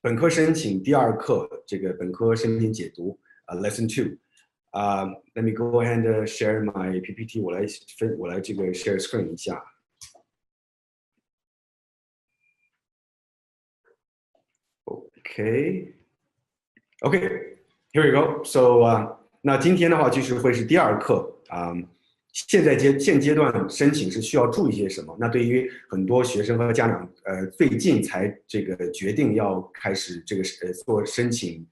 本科申请第2课，这个本科申请解读Lesson 2。Let me go ahead and share my PPT， 我来这个 share screen 一下。Okay, here we go. So 那今天的话就是会是第2课现阶段申请是需要注意些什么？那对于很多学生和家长，最近才这个决定要开始这个做申请，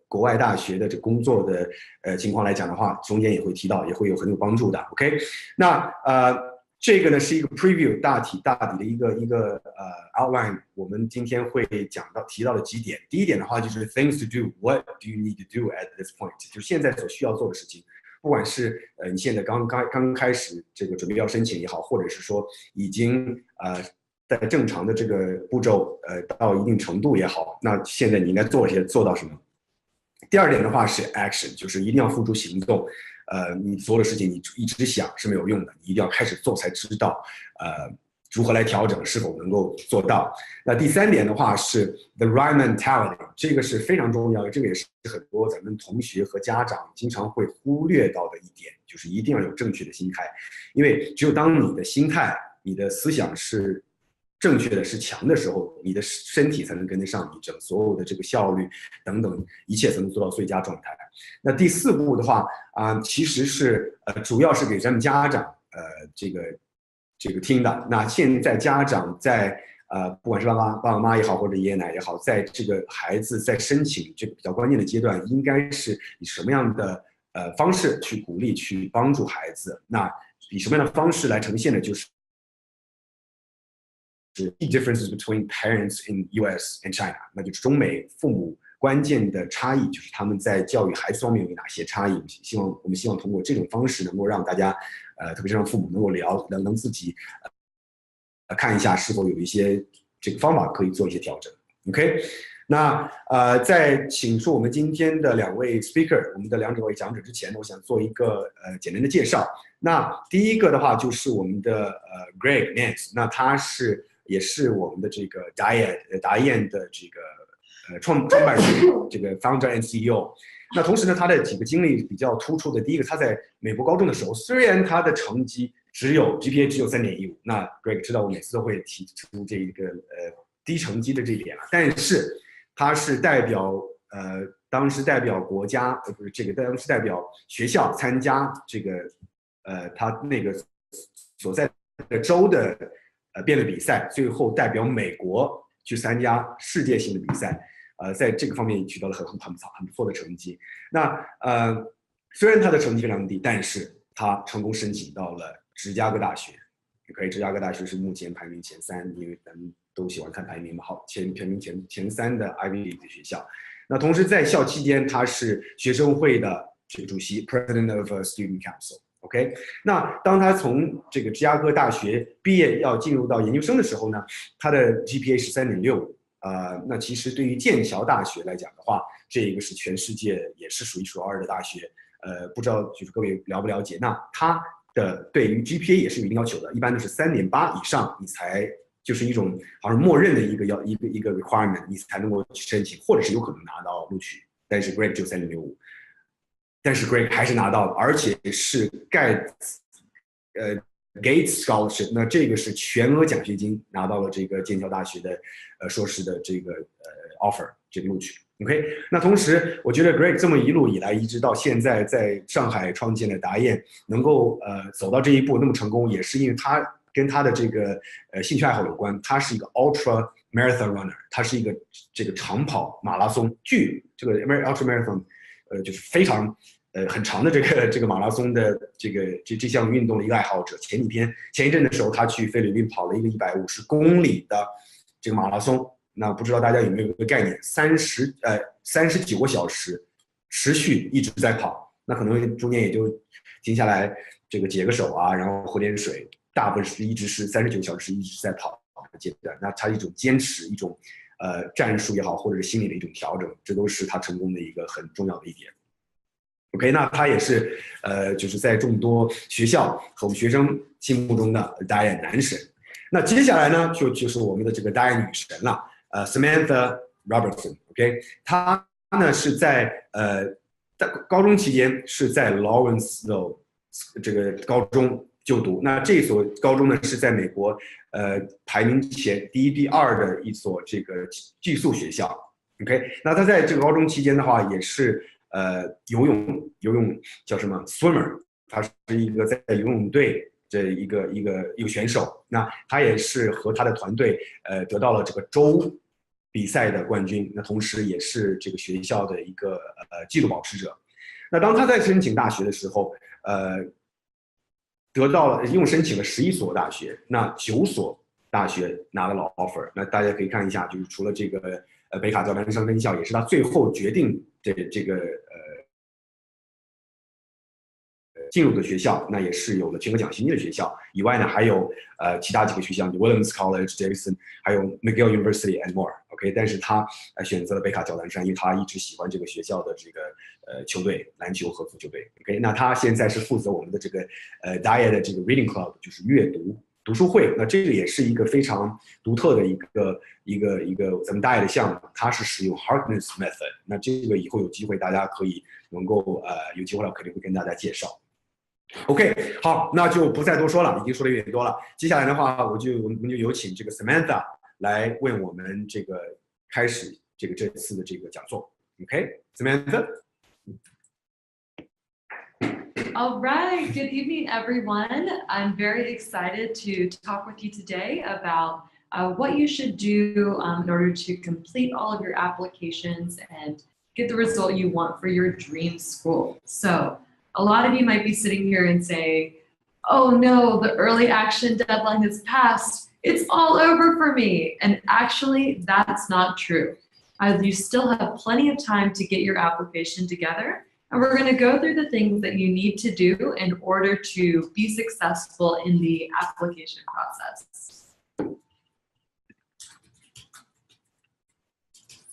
国外大学的这工作的情况来讲的话，中间也会提到，也会有很有帮助的。OK， 那这个呢是一个 preview 大体的一个outline， 我们今天会提到的几点。第一点的话就是 things to do， what do you need to do at this point， 就是现在所需要做的事情。不管是你现在刚开始这个准备要申请也好，或者是说已经在正常的这个步骤到一定程度也好，那现在你应该做到什么？第2点的话是 action， 就是一定要付诸行动。你所有的事情你一直想是没有用的，你一定要开始做才知道如何来调整，是否能够做到。那第3点的话是 the right mentality， 这个是非常重要的，这个也是很多咱们同学和家长经常会忽略到的一点，就是一定要有正确的心态。因为只有当你的心态、你的思想是正确的、是强的时候，你的身体才能跟得上，你整所有的这个效率等等一切才能做到最佳状态。那第4步的话其实是主要是给咱们家长这个听的。那现在家长在不管是爸爸妈妈也好，或者爷爷奶奶也好，在这个孩子在申请这个比较关键的阶段，应该是以什么样的方式去鼓励、去帮助孩子？那以什么样的方式来呈现的？就是key differences between parents in US and China， 那就是中美父母关键的差异，就是他们在教育孩子方面有哪些差异。我们希望通过这种方式能够让大家特别是让父母能够能自己看一下是否有一些这个方法可以做一些调整。OK， 那在请出我们今天的2位 speaker， 我们的2位讲者之前呢，我想做一个简单的介绍。那第一个的话就是我们的Greg Nance， 那他也是我们的这个达燕的这个创办人，这个 founder and CEO。那同时呢，他的几个经历比较突出的，第一个，他在美国高中的时候，虽然他的成绩GPA 只有 3.15， 那 Greg 知道我每次都会提出这个低成绩的这一点了，但是他是当时代表国家不是这个当时代表学校参加这个他那个所在的州的辩论比赛，最后代表美国去参加世界性的比赛。在这个方面取得了很不错的成绩。那虽然他的成绩非常低，但是他成功申请到了芝加哥大学。OK， 芝加哥大学是目前排名前3，因为咱们都喜欢看排名嘛，好，排名前3的 Ivy League 的学校。那同时在校期间，他是学生会的这个主席 ，President of Student Council。OK， 那当他从这个芝加哥大学毕业要进入到研究生的时候呢，他的 GPA 是 3.65。那其实对于剑桥大学来讲的话，这个是全世界也是数一数2的大学。不知道就是各位了不了解？那它的对于 GPA 也是有一定要求的，一般都是3.8以上，你才就是一种好像默认的一个 requirement， 你才能够去申请，或者是有可能拿到录取。但是 Greg 就 3.65， 但是 Greg 还是拿到了，而且是Gates Scholarship， 那这个是全额奖学金，拿到了这个剑桥大学的硕士的这个offer， 这个录取。OK， 那同时我觉得 Greg 这么一路以来，一直到现在在上海创建的达燕，能够走到这一步那么成功，也是因为他跟他的这个兴趣爱好有关。他是一个 ultra marathon runner， 他是一个这个长跑马拉松这个 ultra marathon， 就是非常很长的这个马拉松的这项运动的一个爱好者。前一阵的时候，他去菲律宾跑了一个150公里的这个马拉松。那不知道大家有没有一个概念，39个小时持续一直在跑，那可能中间也就停下来这个解个手啊，然后喝点水，大部分是一直是39小时一直在跑的阶段。那他一种坚持，一种战术也好，或者是心理的一种调整，这都是他成功的一个很重要的一点。OK， 那他也是就是在众多学校和我们学生心目中的达燕男神。那接下来呢，就是我们的这个达燕女神了，Samantha Robertson，OK，他呢是在高中期间是在 Lawrenceville 这个高中就读。那这所高中呢是在美国排名前第一、第二的一所这个寄宿学校。OK， 那他在这个高中期间的话，也是游泳叫什么 swimmer， 他是一个在游泳队的一个选手。那他也是和他的团队得到了这个州比赛的冠军，那同时也是这个学校的一个纪录保持者。那当他在申请大学的时候，得到了一共申请了11所大学，那9所大学拿到了 offer。那大家可以看一下，就是除了这个北卡教南商分校，也是他最后决定这个进入的学校，那也是有了全额奖学金的学校以外呢，还有其他几个学校 ，Williams College、Davidson， 还有 McGill University and more。OK， 但是他选择了北卡教南山，因为他一直喜欢这个学校的这个球队，篮球和足球队。OK， 那他现在是负责我们的这个Diet 的这个 Reading Club， 就是阅读书会。那这个也是一个非常独特的一个咱们 Diet 的项目，它是使用 Harkness Method。那这个以后有机会大家可以能够有机会了，肯定会跟大家介绍。OK， 好，那就不再多说了，已经说的有点多了。接下来的话，我们就有请这个 Samantha 来为我们这个开始这次的这个讲座。OK，Samantha。All right, good evening, everyone. I'm very excited to talk with you today about what you should do in order to complete all of your applications and get the result you want for your dream school. So, a lot of you might be sitting here and saying, oh no, the early action deadline has passed. It's all over for me. And actually, that's not true. You still have plenty of time to get your application together. And we're going to go through the things that you need to do in order to be successful in the application process.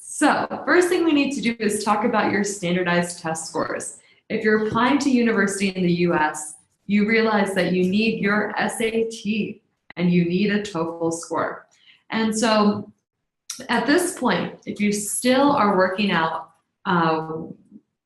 So, first thing we need to do is talk about your standardized test scores. If you're applying to university in the US, you realize that you need your SAT and you need a TOEFL score. And so at this point, if you still are working out,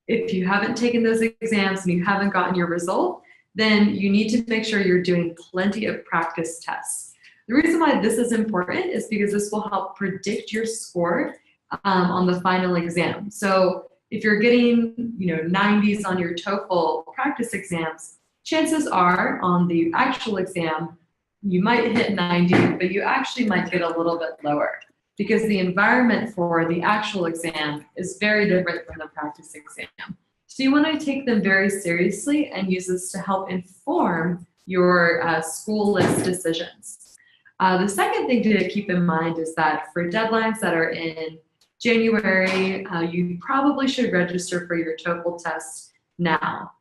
if you haven't taken those exams and you haven't gotten your result, then you need to make sure you're doing plenty of practice tests. The reason why this is important is because this will help predict your score on the final exam. So if you're getting 90s on your TOEFL practice exams, chances are on the actual exam, you might hit 90, but you actually might get a little bit lower because the environment for the actual exam is very different from the practice exam. So you want to take them very seriously and use this to help inform your school list decisions. The second thing to keep in mind is that for deadlines that are in January, you probably should register for your TOEFL test now.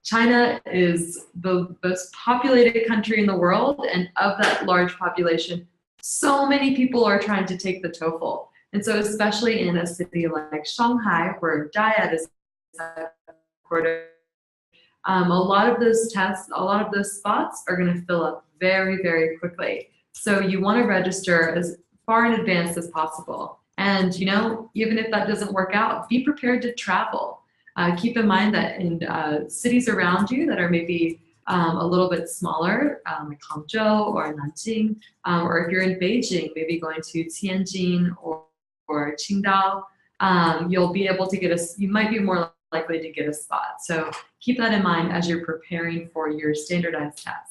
China is the most populated country in the world, and of that large population, so many people are trying to take the TOEFL. And so especially in a city like Shanghai, where DIAD is headquartered, a lot of those tests, a lot of those spots are going to fill up very, very quickly. So you want to register as far in advance as possible. And, even if that doesn't work out, be prepared to travel. Keep in mind that in cities around you that are maybe a little bit smaller, like Hangzhou or Nanjing, or if you're in Beijing, maybe going to Tianjin or Qingdao, you'll be able to you might be more likely to get a spot. So keep that in mind as you're preparing for your standardized test.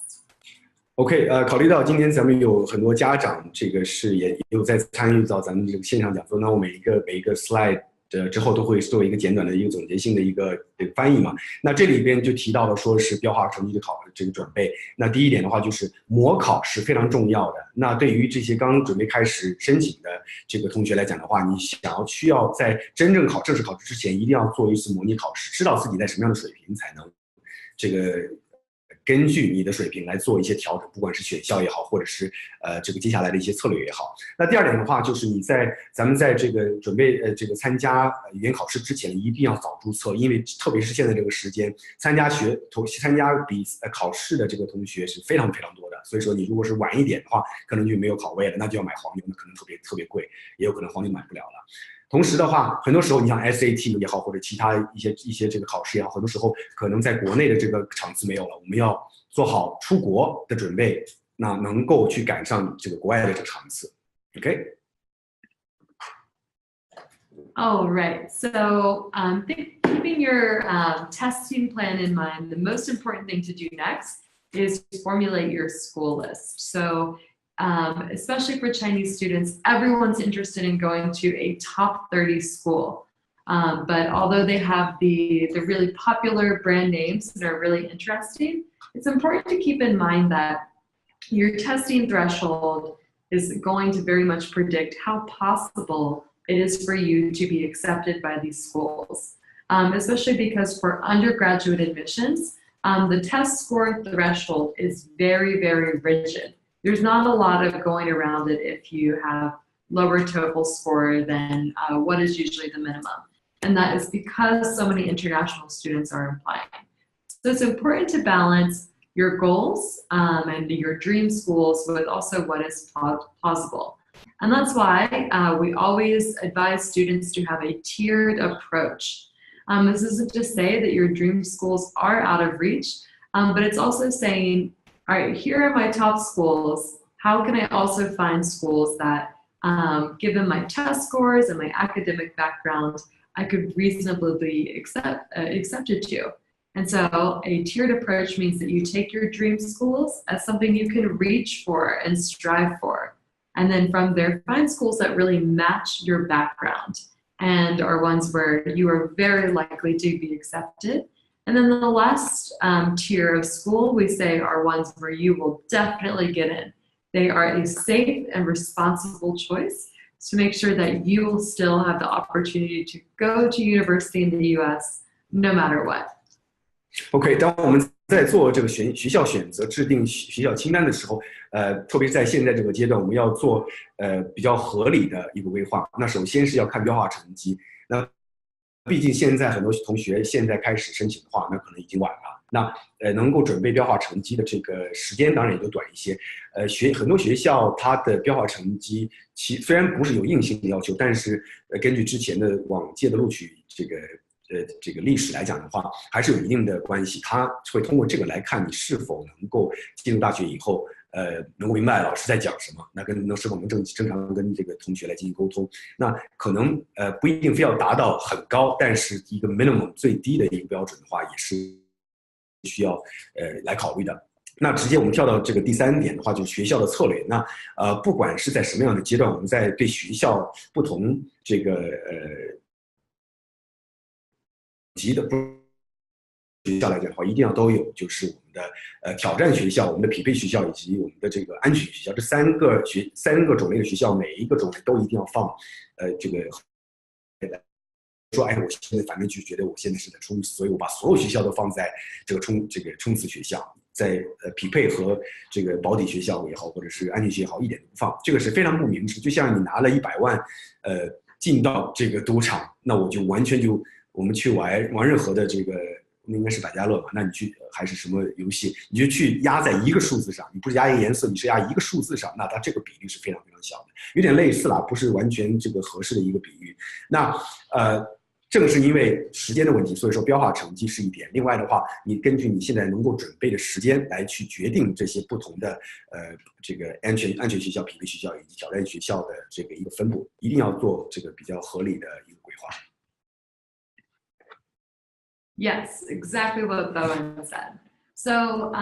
OK， 考虑到今天咱们有很多家长，这个是也有在参与到咱们这个线上讲座，那我每一个 slide 之后都会做一个简短的一个总结性的一个翻译嘛。那这里边就提到了说是标化成绩的这个准备。那第一点的话就是模考是非常重要的。那对于这些刚准备开始申请的这个同学来讲的话，你需要在真正正式考试之前，一定要做一次模拟考试，知道自己在什么样的水平才能这个根据你的水平来做一些调整，不管是选校也好，或者是这个接下来的一些策略也好。那第二点的话，就是咱们在这个准备这个参加语言考试之前，一定要早注册，因为特别是现在这个时间，参加考试的这个同学是非常非常多的，所以说你如果是晚一点的话，可能就没有考位了，那就要买黄牛，那可能特别贵，也有可能黄牛买不了了。同时的话，很多时候你像 SAT 也好，或者其他一些这个考试也好，很多时候可能在国内的这个场次没有了，我们要做好出国的准备，那能够去赶上这个国外的这个场次。OK。Oh, right. So keeping your testing plan in mind, the most important thing to do next is formulate your school list. So especially for Chinese students, everyone's interested in going to a top 30 school. But although they have the really popular brand names that are really interesting, it's important to keep in mind that your testing threshold is going to very much predict how possible it is for you to be accepted by these schools. Especially because for undergraduate admissions, the test score threshold is very, very rigid. There's not a lot of going around it if you have lower TOEFL score than what is usually the minimum. And that is because so many international students are applying. So it's important to balance your goals and your dream schools with also what is plausible. And that's why we always advise students to have a tiered approach. This isn't to say that your dream schools are out of reach, but it's also saying, all right, here are my top schools. How can I also find schools that, given my test scores and my academic background, I could reasonably be accepted to? And so a tiered approach means that you take your dream schools as something you can reach for and strive for. And then from there, find schools that really match your background and are ones where you are very likely to be accepted. And then the last tier of school, we say, are ones where you will definitely get in. They are a safe and responsible choice to make sure that you will still have the opportunity to go to university in the US no matter what. OK， 当我们在做这个学校选择、制定学校清单的时候，特别是在现在这个阶段，我们要做比较合理的一个规划。那首先是要看标化成绩。那毕竟现在很多同学现在开始申请的话，那可能已经晚了。那能够准备标化成绩的这个时间当然也就短一些。很多学校它的标化成绩虽然不是有硬性的要求，但是根据之前的往届的录取这个历史来讲的话，还是有一定的关系。他会通过这个来看你是否能够进入大学以后，能够明白老师在讲什么，那是否能正常跟这个同学来进行沟通。那可能不一定非要达到很高，但是一个 minimum 最低的一个标准的话，也是需要来考虑的。那直接我们跳到这个第3点的话，就是学校的策略。那不管是在什么样的阶段，我们在对学校不同这个级的学校来讲的话，一定要都有，就是我们的挑战学校、我们的匹配学校以及我们的这个安全学校，这三个种类的学校，每一个种类都一定要放这个说，哎，我现在反正就觉得我现在是在冲刺，所以我把所有学校都放在这个冲刺学校，在匹配和这个保底学校也好，或者是安全学校也好，一点都不放，这个是非常不明智。就像你拿了100万，进到这个赌场，那我就完全我们去玩任何的这个，应该是百家乐嘛？那你去还是什么游戏，你就去压在一个数字上，你不是压一个颜色，你是压一个数字上，那它这个比例是非常非常小的，有点类似啦，不是完全这个合适的一个比喻。那正是因为时间的问题，所以说标化成绩是一点。另外的话，你根据你现在能够准备的时间来去决定这些不同的这个安全学校、匹配学校以及挑战学校的这个一个分布，一定要做这个比较合理的一个规划。Yes, exactly what Bowen said. So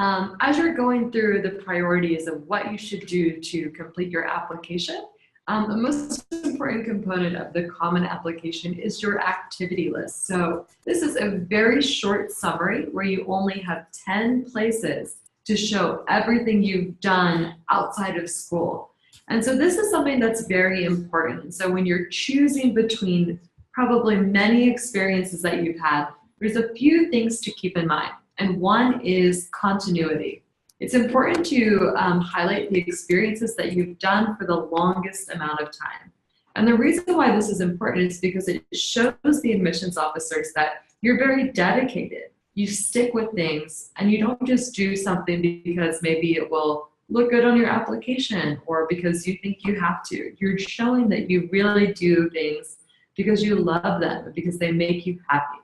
as you're going through the priorities of what you should do to complete your application, the most important component of the common application is your activity list. So this is a very short summary where you only have 10 places to show everything you've done outside of school. And so this is something that's very important. So when you're choosing between probably many experiences that you've had, there's a few things to keep in mind. and one is continuity. It's important to highlight the experiences that you've done for the longest amount of time. And the reason why this is important is because it shows the admissions officers that you're very dedicated. You stick with things and you don't just do something because maybe it will look good on your application or because you think you have to. You're showing that you really do things because you love them, because they make you happy.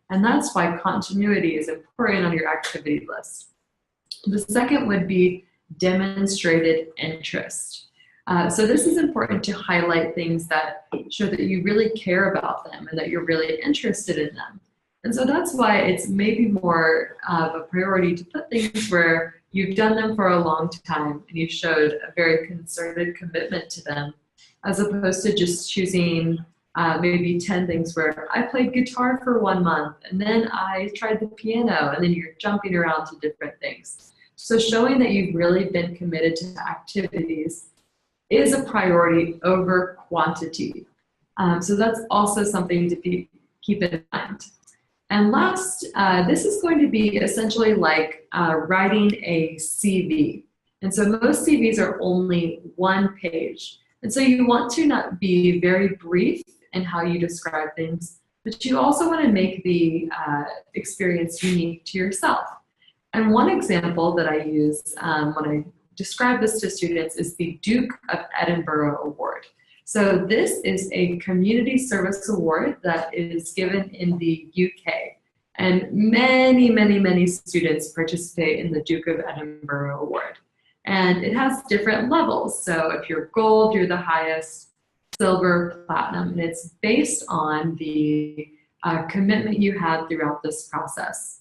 And that's why continuity is important on your activity list. The second would be demonstrated interest. So this is important to highlight things that show that you really care about them and that you're really interested in them. And so that's why it's maybe more of a priority to put things where you've done them for a long time and you showed a very concerted commitment to them, as opposed to just choosing maybe 10 things where I played guitar for 1 month and then I tried the piano, and then you're jumping around to different things. So showing that you've really been committed to activities is a priority over quantity. So that's also something to keep in mind. And last, this is going to be essentially like writing a CV. And so most CVs are only 1 page. And so you want to not be very brief in how you describe things, but you also want to make the experience unique to yourself. And one example that I use when I describe this to students is the Duke of Edinburgh Award. So this is a community service award that is given in the UK. And many, many, many students participate in the Duke of Edinburgh Award. And it has different levels. So if you're gold, you're the highest, silver, platinum, and it's based on the commitment you had throughout this process.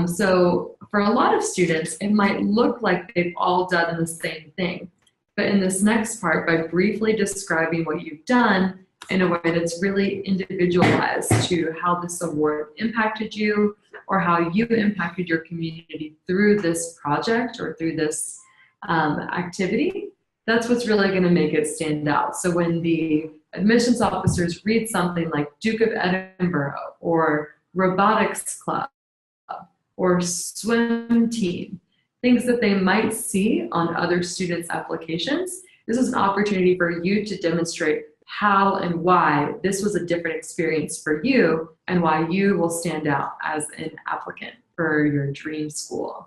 So for a lot of students, it might look like they've all done the same thing. But in this next part, by briefly describing what you've done in a way that's really individualized to how this award impacted you or how you impacted your community through this project or through this activity, that's what's really going to make it stand out. So when the admissions officers read something like Duke of Edinburgh or robotics club or swim team, things that they might see on other students' applications, this is an opportunity for you to demonstrate how and why this was a different experience for you and why you will stand out as an applicant for your dream school.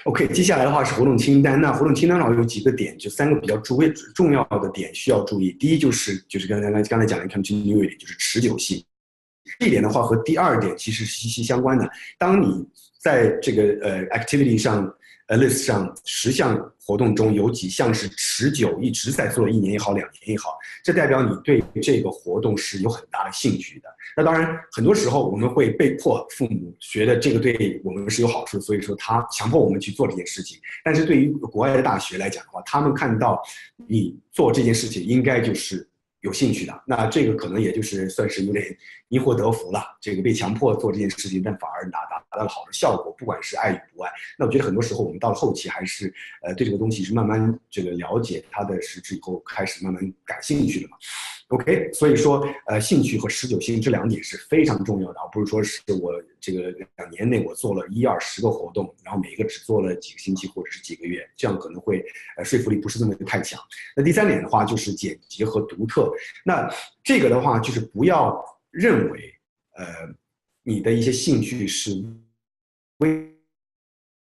OK， 接下来的话是活动清单。那活动清单上有几个点，就3个比较重要的点需要注意。第一就是刚才讲的 continuity， 就是持久性。这一点的话和第2点其实是息息相关的。当你在这个activity 上list 上10项活动中有几项是持久一直在做，1年也好，2年也好，这代表你对这个活动是有很大的兴趣的。那当然，很多时候我们会被迫父母觉得这个对我们是有好处，所以说他强迫我们去做这件事情。但是对于国外的大学来讲的话，他们看到你做这件事情应该就是有兴趣的，那这个可能也就是算是有点因祸得福了。这个被强迫做这件事情，但反而达到了好的效果，不管是爱与不爱。那我觉得很多时候我们到了后期还是对这个东西是慢慢这个了解它的实质以后，开始慢慢感兴趣的嘛。OK， 所以说兴趣和持久性这2点是非常重要的，而不是说是我这个2年内我做了10-20个活动，然后每一个只做了几个星期或者是几个月，这样可能会说服力不是那么太强。那第3点的话就是简洁和独特。那这个的话就是不要认为你的一些兴趣是微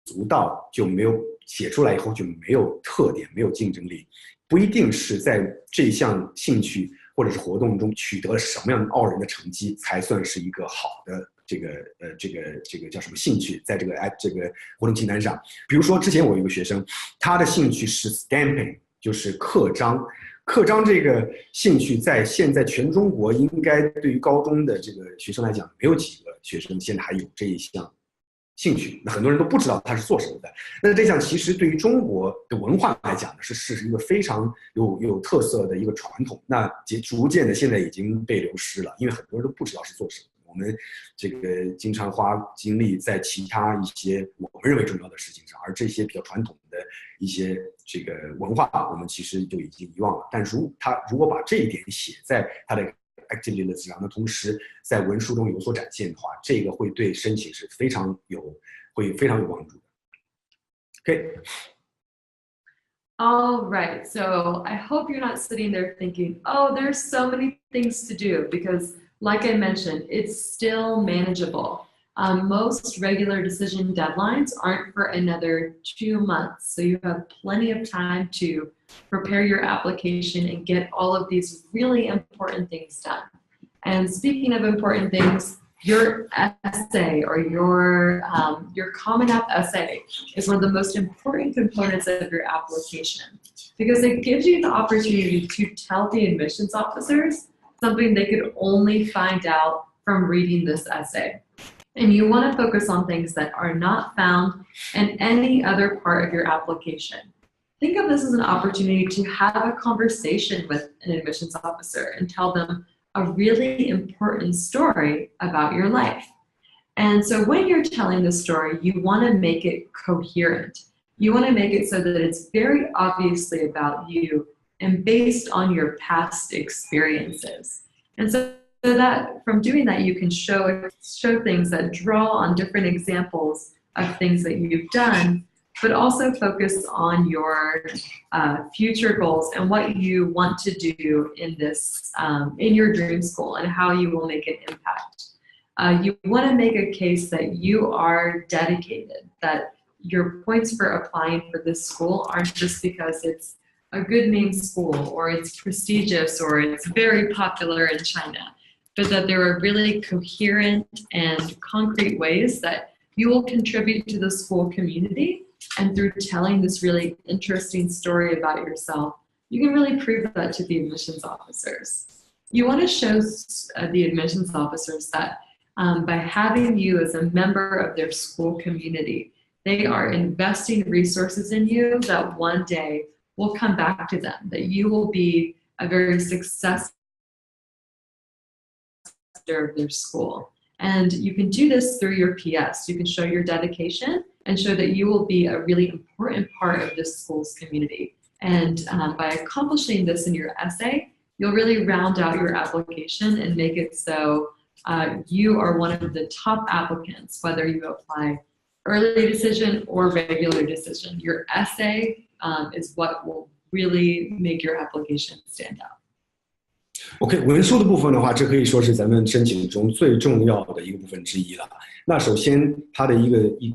足到就没有写出来以后就没有特点，没有竞争力，不一定是在这项兴趣或者是活动中取得了什么样傲人的成绩才算是一个好的这个叫什么兴趣，在这个活动清单上。比如说之前我有一个学生，他的兴趣是 stamping， 就是刻章。刻章这个兴趣在现在全中国应该对于高中的这个学生来讲，没有几个学生现在还有这一项兴趣，那很多人都不知道他是做什么的。那这项其实对于中国的文化来讲呢，是一个非常有特色的一个传统。那逐渐的现在已经被流失了，因为很多人都不知道是做什么。我们这个经常花精力在其他一些我们认为重要的事情上，而这些比较传统的一些这个文化，我们其实就已经遗忘了。但他如果把这一点写在他的 activity list 上，那同时在文书中有所展现的话，这个会对申请是非常有会非常有帮助的。OK。All right, so I hope you're not sitting there thinking, oh, there's so many things to do, because like I mentioned, it's still manageable. Most regular decision deadlines aren't for another 2 months, so you have plenty of time to prepare your application and get all of these really important things done. And speaking of important things, your essay or your Common App essay is one of the most important components of your application, because it gives you the opportunity to tell the admissions officers something they could only find out from reading this essay. And you want to focus on things that are not found in any other part of your application. Think of this as an opportunity to have a conversation with an admissions officer and tell them a really important story about your life. And so when you're telling the story, you want to make it coherent. You want to make it so that it's very obviously about you and based on your past experiences. And so that from doing that, you can show things that draw on different examples of things that you've done, but also focus on your future goals and what you want to do in this, in your dream school, and how you will make an impact. You want to make a case that you are dedicated, that your points for applying for this school aren't just because it's a good name school or it's prestigious or it's very popular in China, but that there are really coherent and concrete ways that you will contribute to the school community. And through telling this really interesting story about yourself, you can really prove that to the admissions officers. You want to show the admissions officers that by having you as a member of their school community, they are investing resources in you that one day will come back to them, that you will be a very successful leader of their school. And you can do this through your PS. You can show your dedication and show that you will be a really important part of this school's community. And by accomplishing this in your essay, you'll really round out your application and make it so you are one of the top applicants, whether you apply early decision or regular decision. Your essay is what will really make your application stand out. OK， 文书的部分的话，这可以说是咱们申请中最重要的一个部分之一了。那首先，它的一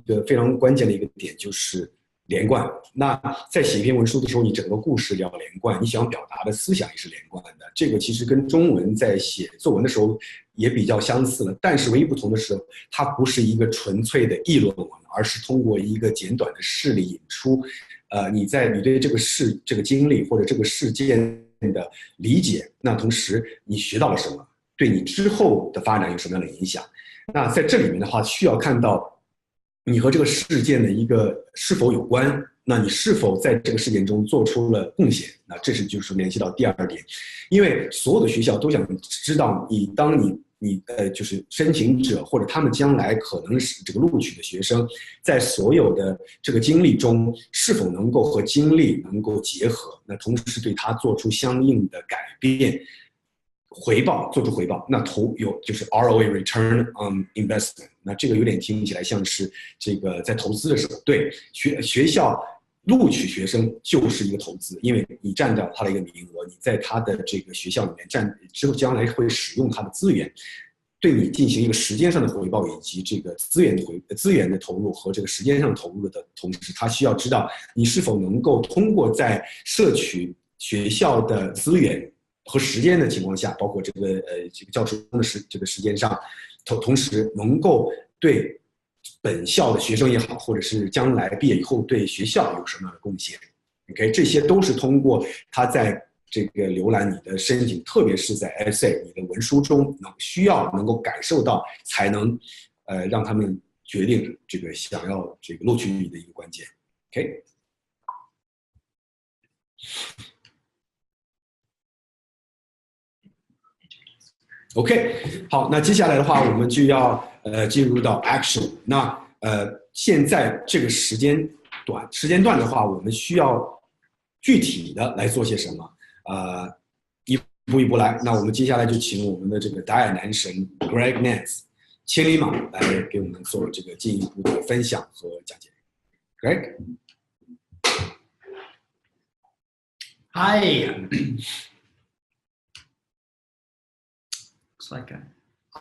个非常关键的一个点就是连贯。那在写一篇文书的时候，你整个故事要连贯，你想表达的思想也是连贯的。这个其实跟中文在写作文的时候也比较相似了，但是唯一不同的是，它不是一个纯粹的议论文，而是通过一个简短的事例引出，你对这个经历或者这个事件的理解，那同时你学到了什么，对你之后的发展有什么样的影响？那在这里面的话，需要看到你和这个事件的一个是否有关，那你是否在这个事件中做出了贡献？那这就是联系到第二点，因为所有的学校都想知道当你就是申请者或者他们将来可能是这个录取的学生，在所有的这个经历中是否能够和经历能够结合，那同时对他做出相应的改变，做出回报，那就是 ROI Return on Investment， 那这个有点听起来像是这个在投资的时候，对学校录取学生就是一个投资，因为你占掉他的一个名额，你在他的这个学校里面之后将来会使用他的资源，对你进行一个时间上的回报，以及这个资源的投入和这个时间上投入的同时，他需要知道你是否能够通过在摄取学校的资源和时间的情况下，包括这个教授的时间上，同时能够对本校的学生也好，或者是将来毕业以后对学校有什么样的贡献 ，OK， 这些都是通过他在这个浏览你的申请，特别是在 essay 你的文书中需要能够感受到，才能让他们决定这个想要这个录取你的一个关键 ，OK。OK， 好，那接下来的话，我们就要进入到 action。那现在这个时间段的话，我们需要具体的来做些什么？一步一步来。那我们接下来就请我们的这个答案男神 Greg Nance 千里马来给我们做这个进一步的分享和讲解。Greg? Hi. Looks like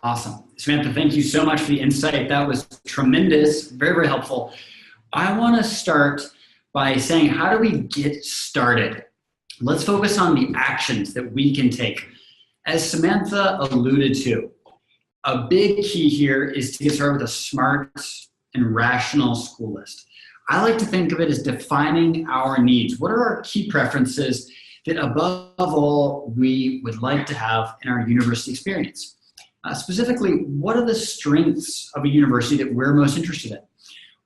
awesome. Samantha, thank you so much for the insight. That was tremendous, very, very helpful. I want to start by saying, how do we get started? Let's focus on the actions that we can take. As Samantha alluded to, a big key here is to get started with a smart and rational school list. I like to think of it as defining our needs. What are our key preferences that above all we would like to have in our university experience? Specifically, what are the strengths of a university that we're most interested in?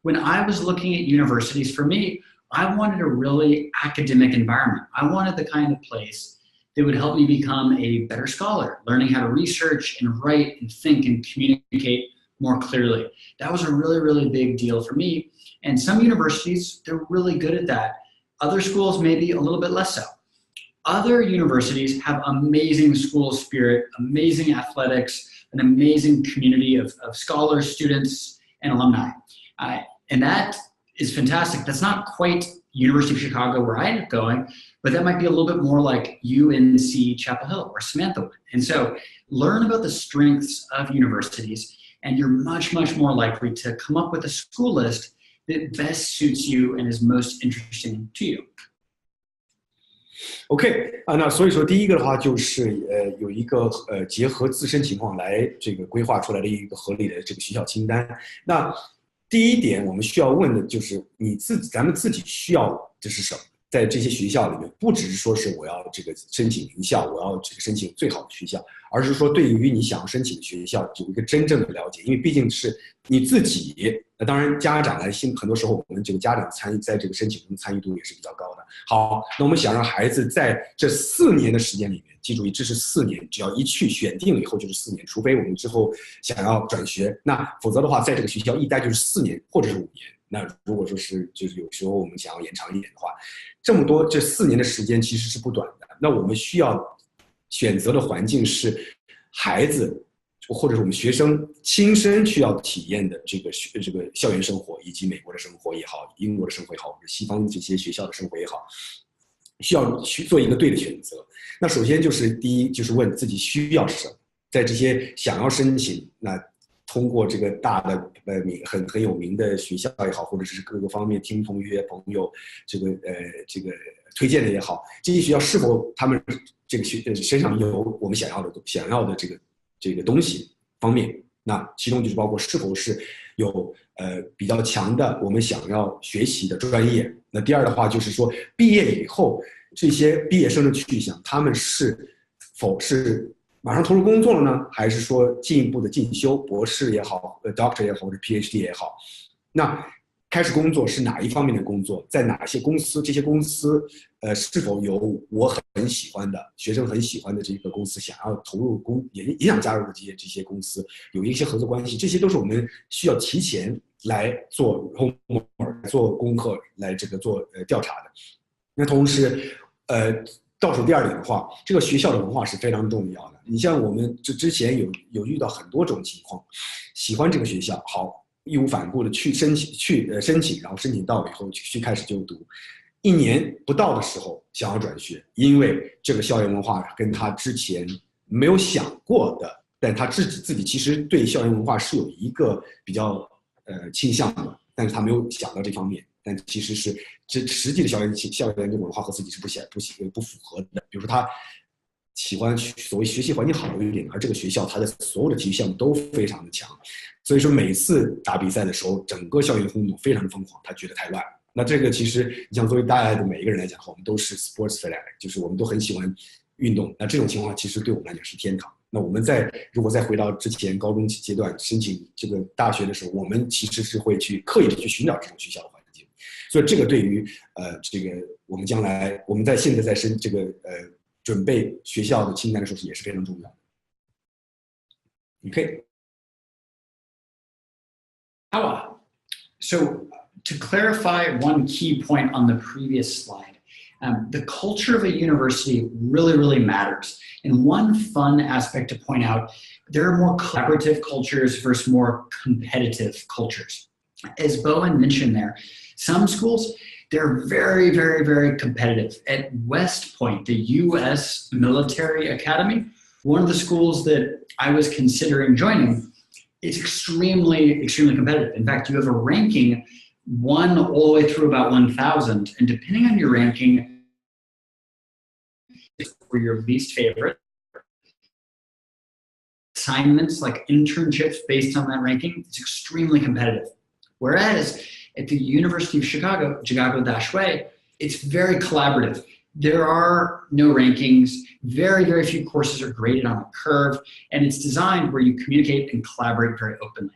When I was looking at universities, for me, I wanted a really academic environment. I wanted the kind of place that would help me become a better scholar, learning how to research and write and think and communicate more clearly. That was a really, really big deal for me. And some universities, they're really good at that. Other schools, maybe a little bit less so. Other universities have amazing school spirit, amazing athletics, an amazing community of scholars, students, and alumni. And that is fantastic. That's not quite University of Chicago where I ended up going, but that might be a little bit more like UNC Chapel Hill or Samantha would. And so learn about the strengths of universities, and you're much, much more likely to come up with a school list that best suits you and is most interesting to you. OK 那所以说第一个的话就是有一个结合自身情况来这个规划出来的一个合理的这个学校清单。那第一点我们需要问的就是咱们自己需要的是什么？在这些学校里面，不只是说是我要这个申请名校，我要这个申请最好的学校，而是说对于你想要申请的学校有一个真正的了解，因为毕竟是你自己。当然，家长来很多时候我们这个家长在这个申请中参与度也是比较高的。好，那我们想让孩子在这4年的时间里面，记住这是4年，只要一去选定了以后就是4年，除非我们之后想要转学，那否则的话，在这个学校一待就是4年或者是5年。那如果说是就是有时候我们想要延长一点的话，这么多这4年的时间其实是不短的。那我们需要选择的环境是孩子或者是我们学生亲身需要体验的这个校园生活，以及美国的生活也好，英国的生活也好，或者西方这些学校的生活也好，需要去做一个对的选择。那首先就是第一就是问自己需要什么，在这些想要申请那。通过这个大的很有名的学校也好，或者是各个方面听同学朋友这个推荐的也好，这些学校是否他们这个身上有我们想要的这个东西方面，那其中就是包括是否是有比较强的我们想要学习的专业。那第二的话就是说毕业以后这些毕业生的去向，他们是否是马上投入工作了呢，还是说进一步的进修，博士也好，doctor 也好，或者 PhD 也好？那开始工作是哪一方面的工作？在哪些公司？这些公司是否有我很喜欢的学生很喜欢的这个公司，想要投入也想加入的这些公司，有一些合作关系，这些都是我们需要提前来做 homework 做功课来这个做调查的。那同时倒数第二点的话，这个学校的文化是非常重要的。你像我们之前有遇到很多种情况，喜欢这个学校，好，义无反顾的去申请，然后申请到了以后去开始就读，1年不到的时候想要转学，因为这个校园文化跟他之前没有想过的，但他自己其实对校园文化是有一个比较倾向的，但是他没有想到这方面。但其实是这实际的校园的文化和自己是不符合的。比如说他喜欢所谓学习环境好一点，而这个学校它的所有的体育项目都非常的强，所以说每次打比赛的时候，整个校园轰动非常的疯狂，他觉得太乱了。那这个其实你像作为大家的每一个人来讲，我们都是 sports fanatic， 就是我们都很喜欢运动。那这种情况其实对我们来讲是天堂。那我们如果再回到之前高中阶段申请这个大学的时候，我们其实是会去刻意的去寻找这种学校的环境。所以这个对于这个我们将来我们现在在准备学校的清单的时候也是非常重要的。OK。So to clarify one key point on the previous slide, The culture of a university really, really matters. And one fun aspect to point out, there are more collaborative cultures versus more competitive cultures. As Bowen mentioned there, some schools, they're very, very, very competitive. At West Point, the U.S. Military Academy, one of the schools that I was considering joining, it's extremely, extremely competitive. In fact, you have a ranking 1 all the way through about 1,000, and depending on your ranking, for your least favorite, assignments like internships based on that ranking, it's extremely competitive. Whereas at the University of Chicago, Chicago-Way, it's very collaborative. There are no rankings. Very, very few courses are graded on a curve, and it's designed where you communicate and collaborate very openly.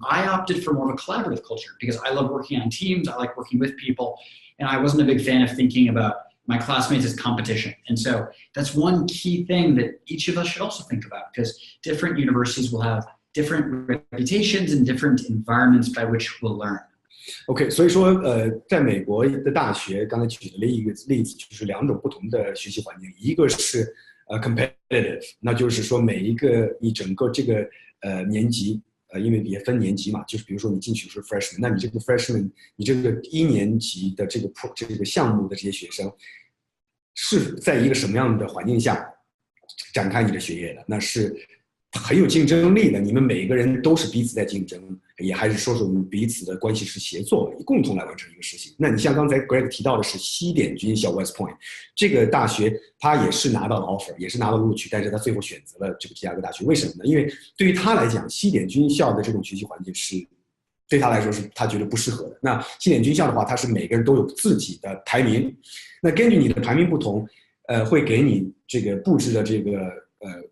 I opted for more of a collaborative culture because I love working on teams. I like working with people, and I wasn't a big fan of thinking about my classmates as competition. And so that's one key thing that each of us should also think about, because different universities will have different reputations and different environments by which we'll learn. OK， 所以说，在美国的大学，刚才举了一个例子，就是2种不同的学习环境，一个是competitive， 那就是说每一个你整个这个年级，因为也分年级嘛，就是比如说你进去是 freshman， 那你这个 freshman， 你这个1年级的这个项目的这些学生，是在一个什么样的环境下展开你的学业的？那是很有竞争力的，你们每个人都是彼此在竞争，也还是说我们彼此的关系是协作，共同来完成一个事情。那你像刚才 Greg 提到的是西点军校 West Point 这个大学，他也是拿到了 offer， 也是拿到了录取，但是他最后选择了这个芝加哥大学。为什么呢？因为对于他来讲，西点军校的这种学习环境是对他来说是他觉得不适合的。那西点军校的话，他是每个人都有自己的排名，那根据你的排名不同，会给你这个布置的这个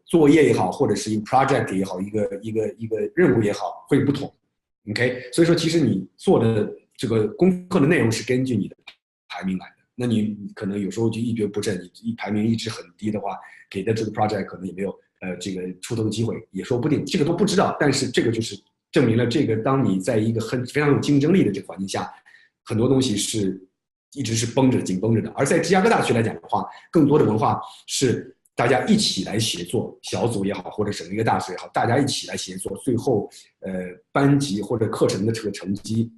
作业也好，或者是一个 project 也好，一个任务也好，会不同。OK， 所以说其实你做的这个功课的内容是根据你的排名来的。那你可能有时候就一蹶不振，你排名一直很低的话，给的这个 project 可能也没有这个出头的机会，也说不定，这个都不知道。但是这个就是证明了，这个当你在一个非常有竞争力的这个环境下，很多东西是一直是紧绷着的。而在芝加哥大学来讲的话，更多的文化是大家一起来协作，小组也好，或者整一个大学也好，大家一起来协作，最后班级或者课程的这个成绩、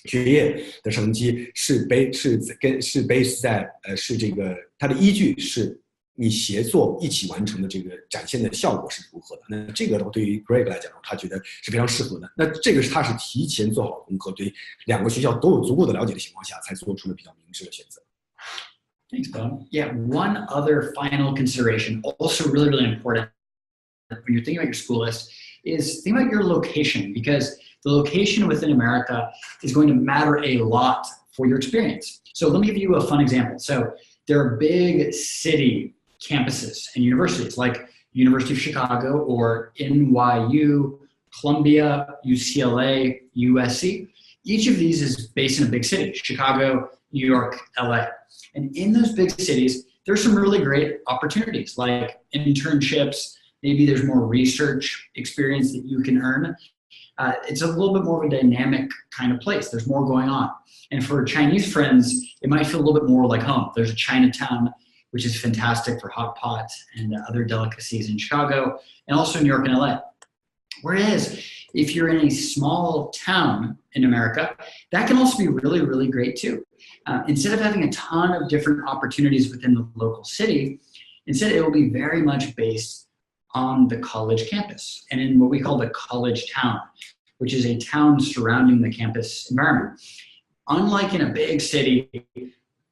学业的成绩是 base 在是这个它的依据是你协作一起完成的这个展现的效果是如何的。那这个对于 Greg 来讲，他觉得是非常适合的。那这个他是提前做好功课，对2个学校都有足够的了解的情况下，才做出了比较明智的选择。Thanks, Bo. Yeah, one other final consideration, also really, really important when you're thinking about your school list, is think about your location, because the location within America is going to matter a lot for your experience. So let me give you a fun example. So there are big city campuses and universities like University of Chicago or NYU, Columbia, UCLA, USC. Each of these is based in a big city, Chicago, New York, LA. And in those big cities, there's some really great opportunities like internships. Maybe there's more research experience that you can earn. It's a little bit more of a dynamic kind of place. There's more going on. And for Chinese friends, it might feel a little bit more like home. There's a Chinatown, which is fantastic for hot pot and other delicacies in Chicago, and also New York and LA. Whereas if you're in a small town in America, that can also be really, really great too. Instead of having a ton of different opportunities within the local city, instead it will be very much based on the college campus and in what we call the college town, which is a town surrounding the campus environment. Unlike in a big city,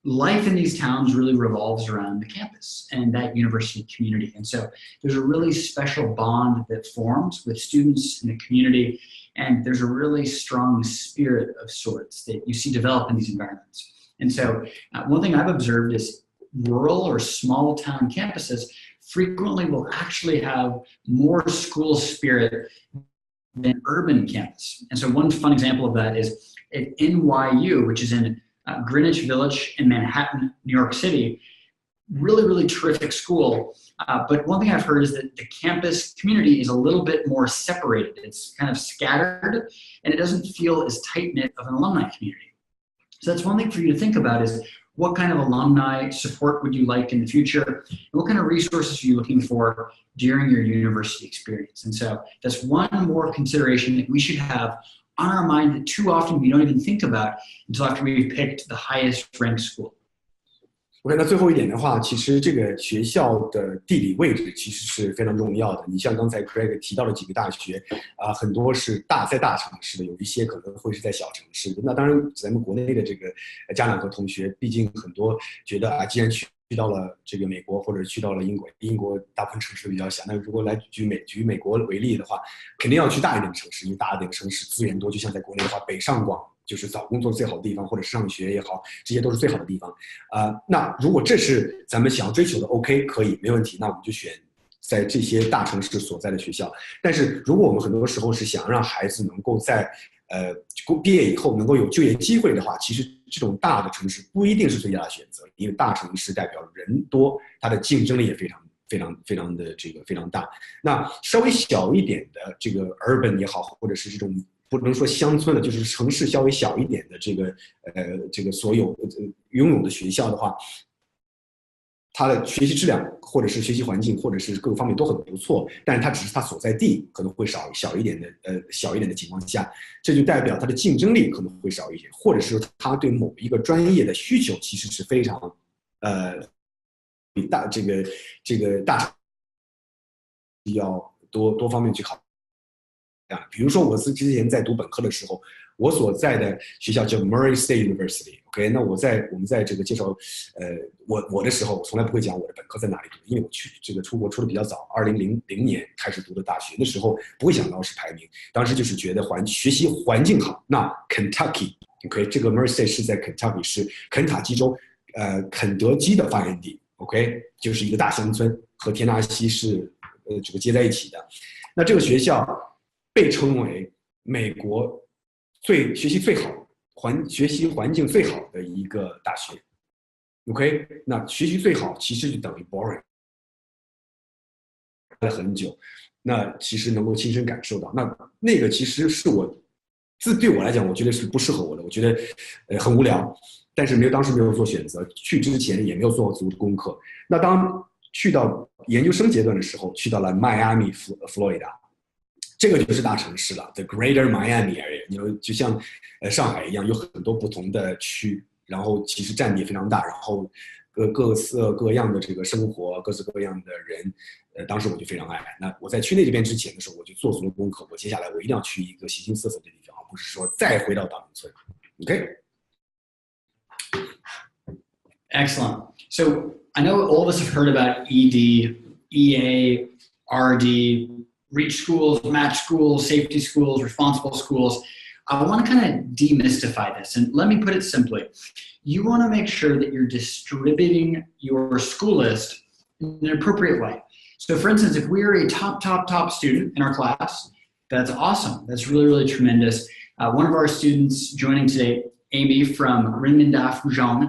life in these towns really revolves around the campus and that university community. And so there's a really special bond that forms with students in the community, and there's a really strong spirit of sorts that you see develop in these environments. And so one thing I've observed is rural or small town campuses frequently will actually have more school spirit than urban campus. And so one fun example of that is at NYU, which is in Greenwich Village in Manhattan, New York City. Really, really terrific school. But one thing I've heard is that the campus community is a little bit more separated. It's kind of scattered, and it doesn't feel as tight-knit of an alumni community. So that's one thing for you to think about is what kind of alumni support would you like in the future, and what kind of resources are you looking for during your university experience. And so that's one more consideration that we should have on our mind that too often we don't even think about until after we've picked the highest ranked school. OK， 那最后一点的话，其实这个学校的地理位置其实是非常重要的。你像刚才 Craig 提到的几个大学，很多是在大城市的，有一些可能会是在小城市的。那当然，咱们国内的这个家长和同学，毕竟很多觉得既然去到了这个美国或者去到了英国大部分城市比较小。那如果来举美国为例的话，肯定要去大一点的城市，因为大一点的城市资源多，就像在国内的话，北上广。就是找工作最好的地方，或者是上学也好，这些都是最好的地方。那如果这是咱们想要追求的 ，OK， 可以，没问题。那我们就选在这些大城市所在的学校。但是如果我们很多时候是想让孩子能够在毕业以后能够有就业机会的话，其实这种大的城市不一定是最佳的选择，因为大城市代表人多，它的竞争力也非常的非常大。那稍微小一点的这个 urban 也好，或者是这种。不能说乡村的，就是城市稍微小一点的这个所有拥有的学校的话，它的学习质量或者是学习环境或者是各个方面都很不错，但是它只是它所在地可能会小一点的情况下，这就代表它的竞争力可能会少一些，或者是它对某一个专业的需求其实是非常比大城要多方面去考虑。比如说我之前在读本科的时候，我所在的学校叫 Murray State University。OK， 那我们在这个介绍我的时候，我从来不会讲我的本科在哪里读，因为我出国出的比较早，2000年开始读的大学，那时候不会想到是排名，当时就是觉得学习环境好。那 Kentucky，OK， 这个 Murray State 是在 Kentucky， 是肯塔基州肯德基的发源地。OK， 就是一个大乡村，和田纳西是这个接在一起的。那这个学校被称为美国学习最好、学习环境最好的一个大学。OK， 那学习最好其实就等于 boring， 了很久，那其实能够亲身感受到，那个其实是对我来讲，我觉得是不适合我的，我觉得很无聊，但是当时没有做选择，去之前也没有做足功课。那当去到研究生阶段的时候，去到了迈阿密佛罗里达。这个就是大城市了 ，The Greater Miami Area， 就像上海一样，有很多不同的区，然后其实占地非常大，然后各色各样的这个生活，各式各样的人，当时我就非常爱。那我在去那边之前的时候，我就做足了功课，接下来我一定要去一个形形色色的地方，而不是说再回到大农村。OK。Excellent. So I know all of us have heard about ED, EA, RD. Reach schools, match schools, safety schools, responsible schools. I want to kind of demystify this. And let me put it simply. You want to make sure that you're distributing your school list in an appropriate way. So for instance, if we're a top student in our class, that's awesome. That's really, really tremendous. One of our students joining today, Amy from Renminda Fuzhou,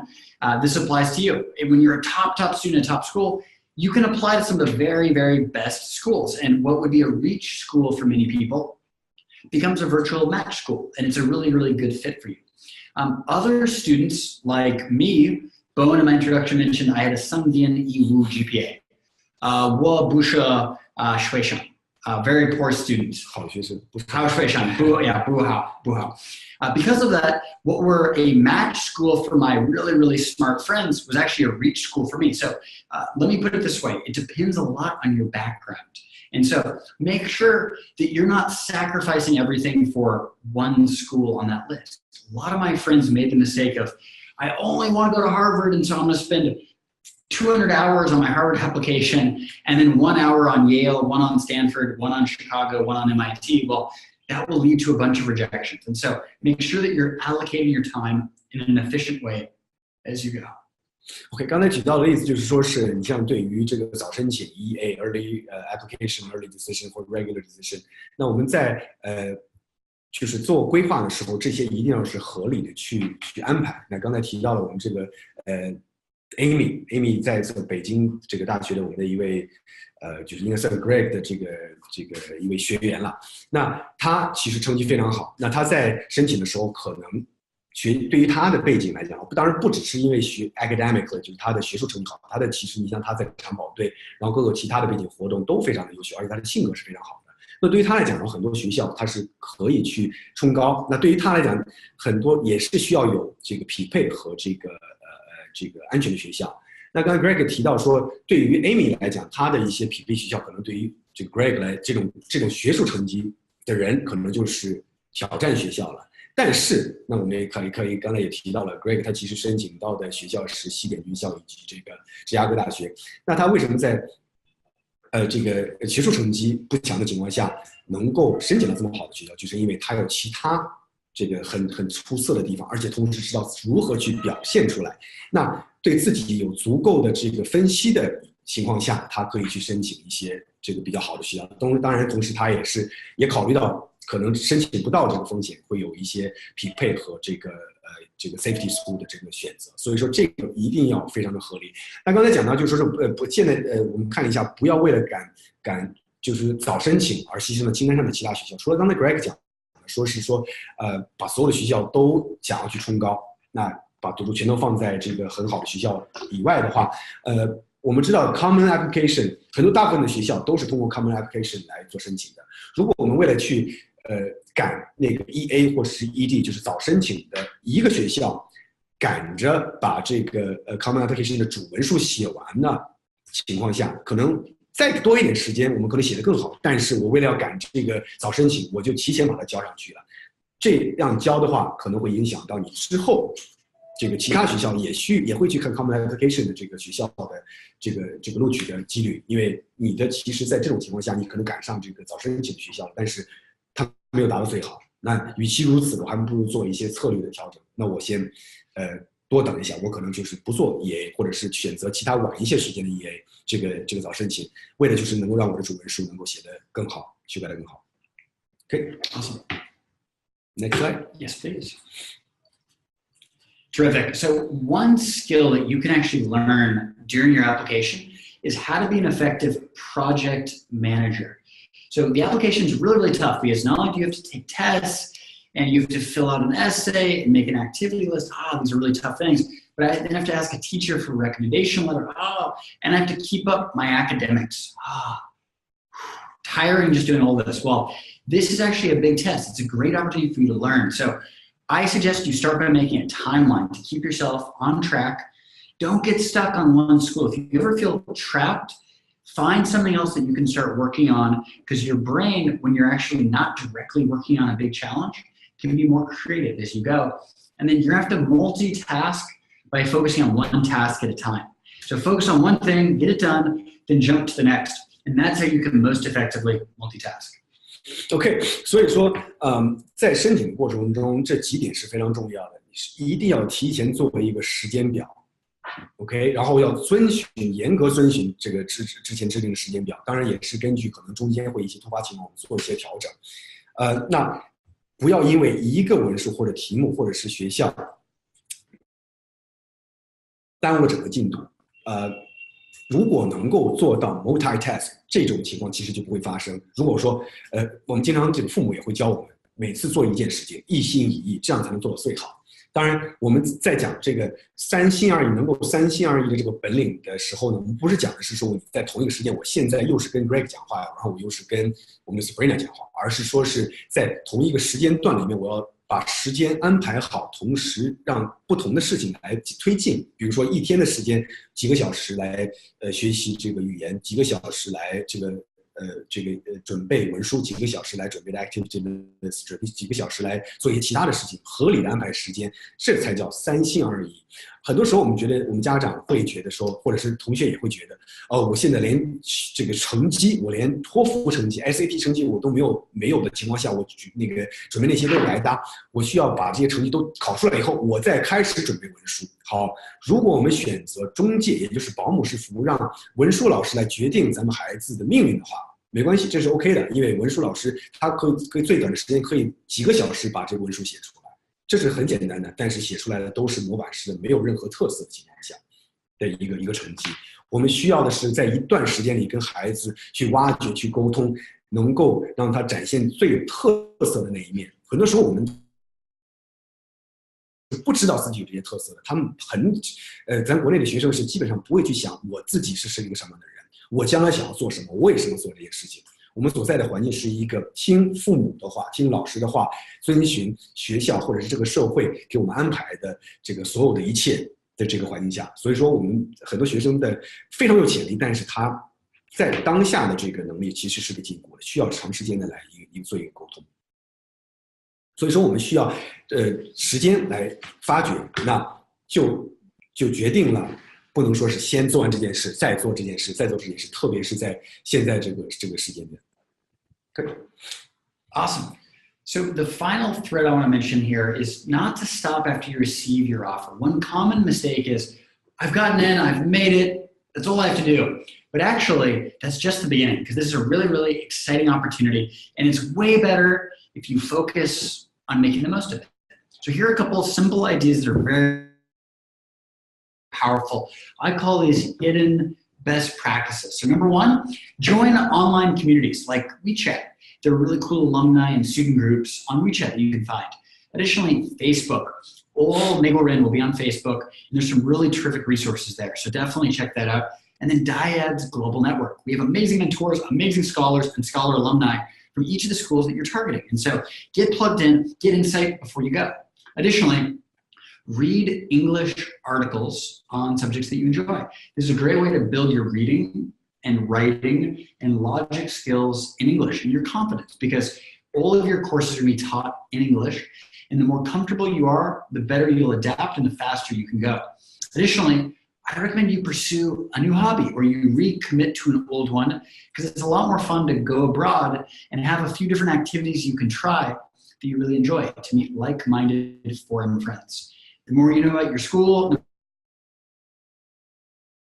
this applies to you. When you're a top student at top school, you can apply to some of the very, very best schools. And what would be a reach school for many people becomes a virtual match school. And it's a really, really good fit for you. Other students like me, Bowen in my introduction mentioned I had a Sangdian Yiwu GPA. 我不是学生 very poor students. 好学生，不学生，不好。Because of that, what were a match school for my really, really smart friends was actually a reach school for me. So let me put it this way. It depends a lot on your background. And so make sure that you're not sacrificing everything for one school on that list. A lot of my friends made the mistake of, I only want to go to Harvard, and so I'm going to spend 200 hours on my Harvard application, and then 1 hour on Yale, 1 on Stanford, 1 on Chicago, 1 on MIT. Well, that will lead to a bunch of rejections. And so make sure that you're allocating your time in an efficient way as you go. OK， 刚才举到的例子就是说是你像对于这个早申请 EA Early Application Early Decision 或 Regular Decision， 那我们在就是做规划的时候，这些一定要是合理的去安排。那刚才提到了我们这个Amy 在北京这个大学的我们的一位就是应该算 Greg 的这个一位学员了。那他其实成绩非常好，那他在申请的时候可能对于他的背景来讲，当然不只是因为academically 就是他的学术成绩好，他的其实你像他在长跑队，然后各个其他的背景活动都非常的优秀，而且他的性格是非常好的。那对于他来讲，很多学校他是可以去冲高。那对于他来讲，很多也是需要有这个匹配和这个安全的学校。那刚才 Greg 提到说，对于 Amy 来讲，他的一些匹配学校可能对于这个 Greg 来这种学术成绩的人，可能就是挑战学校了。但是，那我们也可以，刚才也提到了 ，Greg 他其实申请到的学校是西点军校以及这个芝加哥大学。那他为什么在这个学术成绩不强的情况下，能够申请到这么好的学校，就是因为他有其他这个很出色的地方，而且同时知道如何去表现出来。那对自己有足够的这个分析的情况下，他可以去申请一些这个比较好的学校。当然，同时他也考虑到可能申请不到这个风险，会有一些匹配和这个 safety school 的这个选择。所以说这个一定要非常的合理。那刚才讲到就是说现在我们看了一下，不要为了赶就是早申请而牺牲了清单上的其他学校。除了刚才 Greg 讲说是说把所有的学校都想要去冲高，那把赌注全都放在这个很好的学校以外的话，我们知道 Common Application 大部分的学校都是通过 Common Application 来做申请的。如果我们为了去赶那个 EA 或是 ED 就是早申请的一个学校，赶着把这个Common Application 的主文书写完的情况下，可能再多一点时间，我们可能写得更好。但是我为了要赶这个早申请，我就提前把它交上去了。这样交的话，可能会影响到你之后这个其他学校也会去看 Common Application 的这个学校的这个录取的几率，因为你的其实在这种情况下，你可能赶上这个早申请的学校，但是它没有达到最好。那与其如此，我还不如做一些策略的调整。那我先多等一下，我可能就是不做 EA， 或者是选择其他晚一些时间的 EA 这个早申请，为了就是能够让我的主文书能够写得更好，修改得更好。Okay, awesome. Next slide. Yes, please. Terrific. So one skill that you can actually learn during your application is how to be an effective project manager. So the application is really, really tough because not only do you have to take tests and you have to fill out an essay and make an activity list, these are really tough things, but I then have to ask a teacher for a recommendation letter, and I have to keep up my academics. Tiring just doing all this. Well, this is actually a big test. It's a great opportunity for you to learn. So I suggest you start by making a timeline to keep yourself on track. Don't get stuck on one school. If you ever feel trapped, find something else that you can start working on, because your brain, when you're actually not directly working on a big challenge, can be more creative as you go. And then you're gonna have to multitask by focusing on one task at a time. So focus on one thing, get it done, then jump to the next. And that's how you can most effectively multitask. OK， 所以说，在申请过程中，这几点是非常重要的，一定要提前做一个时间表 ，OK， 然后要严格遵循这个之前制定的时间表，当然也是根据可能中间会一些突发情况做一些调整。那不要因为一个文书或者题目或者是学校耽误了整个进度。如果能够做到 multitask 这种情况其实就不会发生。如果说我们经常这个父母也会教我们，每次做一件事情一心一意，这样才能做到最好。当然我们在讲这个三心二意，能够三心二意的这个本领的时候呢，我们不是讲的是说你在同一个时间，我现在又是跟 Greg 讲话，然后我又是跟我们的 Sabrina 讲话，而是说是在同一个时间段里面，我要把时间安排好，同时让不同的事情来推进。比如说一天的时间，几个小时来学习这个语言，几个小时来这个准备文书，几个小时来准备的 activity list， 几个小时来做一些其他的事情，合理的安排时间，这才叫三心二意。很多时候我们觉得，我们家长会觉得说，或者是同学也会觉得，我现在连这个成绩，我连托福成绩、SAT 成绩我都没有的情况下，我那个准备那些都白搭，我需要把这些成绩都考出来以后，我再开始准备文书。好，如果我们选择中介，也就是保姆式服务，让文书老师来决定咱们孩子的命运的话，没关系，这是 OK 的，因为文书老师他可以最短的时间可以几个小时把这个文书写出来。这是很简单的，但是写出来的都是模板式的，没有任何特色的情况下的一个成绩。我们需要的是在一段时间里跟孩子去挖掘、去沟通，能够让他展现最有特色的那一面。很多时候我们不知道自己有这些特色的，他们咱国内的学生是基本上不会去想我自己是一个什么样的人，我将来想要做什么，我为什么做这件事情。我们所在的环境是一个听父母的话，听老师的话，遵循学校或者是这个社会给我们安排的这个所有的一切的这个环境下，所以说我们很多学生的非常有潜力，但是他在当下的这个能力其实是个禁锢的，需要长时间的来做一个沟通。所以说我们需要时间来发掘，那就决定了不能说是先做完这件事再做这件事，特别是在现在这个时间点。Good. Awesome. So the final thread I want to mention here is not to stop after you receive your offer. One common mistake is, I've gotten in, I've made it, that's all I have to do. But actually, that's just the beginning, because this is a really, really exciting opportunity, and it's way better if you focus on making the most of it. So here are a couple of simple ideas that are very powerful. I call these hidden best practices. So number one, join online communities like WeChat. There are really cool alumni and student groups on WeChat that you can find. Additionally, Facebook. All Rin will be on Facebook, and there's some really terrific resources there. So definitely check that out. And then Dyad's Global Network. We have amazing mentors, amazing scholars, and scholar alumni from each of the schools that you're targeting. And so get plugged in, get insight before you go. Additionally, read English articles on subjects that you enjoy. This is a great way to build your reading and writing and logic skills in English and your confidence, because all of your courses are going to be taught in English, and the more comfortable you are, the better you'll adapt and the faster you can go. Additionally, I recommend you pursue a new hobby or you recommit to an old one, because it's a lot more fun to go abroad and have a few different activities you can try that you really enjoy to meet like-minded foreign friends. The more you know about your school, the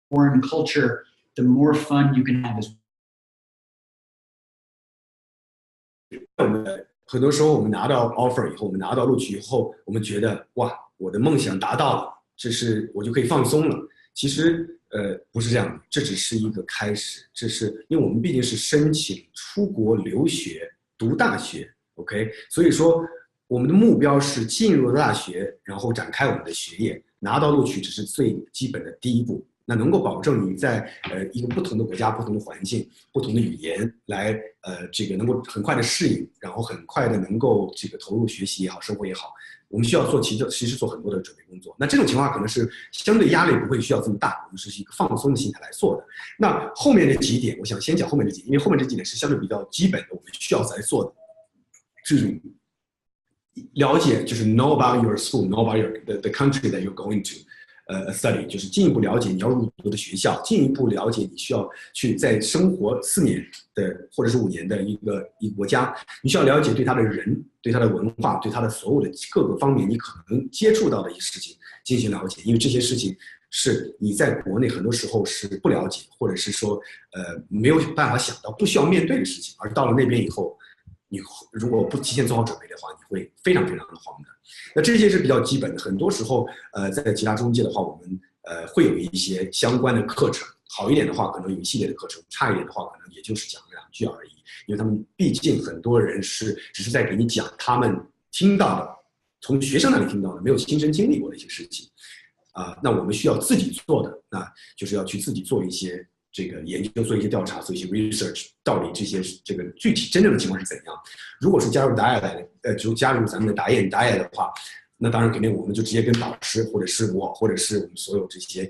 foreign culture, the more fun you can have as well. 很多时候我们拿到 offer 以后，我们拿到录取以后，我们觉得哇，我的梦想达到了，这是我就可以放松了。其实不是这样的，这只是一个开始，这是因为我们毕竟是申请出国留学读大学 ，OK， 所以说我们的目标是进入大学，然后展开我们的学业，拿到录取只是最基本的第一步。那能够保证你在一个不同的国家、不同的环境、不同的语言来这个能够很快的适应，然后很快的能够这个投入学习也好、生活也好，我们需要其实做很多的准备工作。那这种情况可能是相对压力不会需要这么大，我们是一个放松的心态来做的。那后面的几点，我想先讲后面的几点，因为后面这几点是相对比较基本的，我们需要来做的，就是了解，就是 know about your school, know about the country that you're going to study， 就是进一步了解你要入读的学校，进一步了解你需要去在生活4年的或者是5年的一个国家，你需要了解对他的人、对他的文化、对他的所有的各个方面你可能接触到的一些事情进行了解，因为这些事情是你在国内很多时候是不了解，或者是说没有办法想到、不需要面对的事情，而到了那边以后，你如果不提前做好准备的话，你会非常非常的慌的。那这些是比较基本的，很多时候在其他中介的话，我们会有一些相关的课程，好一点的话可能有一系列的课程，差一点的话可能也就是讲2句而已，因为他们毕竟很多人只是在给你讲他们听到的，从学生那里听到的，没有亲身经历过的一些事情那我们需要自己做的，那就是要去自己做一些这个研究，做一些调查，做一些 research， 到底这个具体真正的情况是怎样。如果是加入就加入咱们的答辩的话，那当然肯定我们就直接跟导师，或者是我，或者是我们所有这些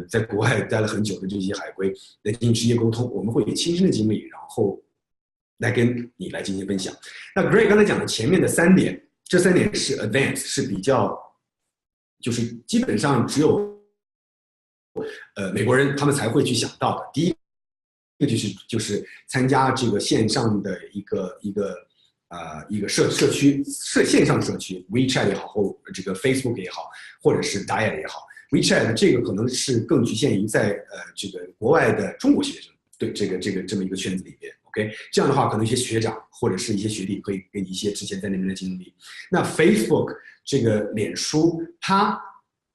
在国外待了很久的这些海归来进行直接沟通，我们会以亲身的经历，然后来跟你来进行分享。那 Greg 刚才讲的前面的3点，这3点是 advance， 是比较就是基本上只有美国人他们才会去想到的。第一个就是参加这个线上的一个社区线上社区 WeChat 也好，或这个 Facebook 也好，或者是 Dyad 也好。WeChat 这个可能是更局限于在这个国外的中国学生对这么一个圈子里边。OK， 这样的话可能一些学长或者是一些学弟可以给你一些之前在那边的经历。那 Facebook 这个脸书，它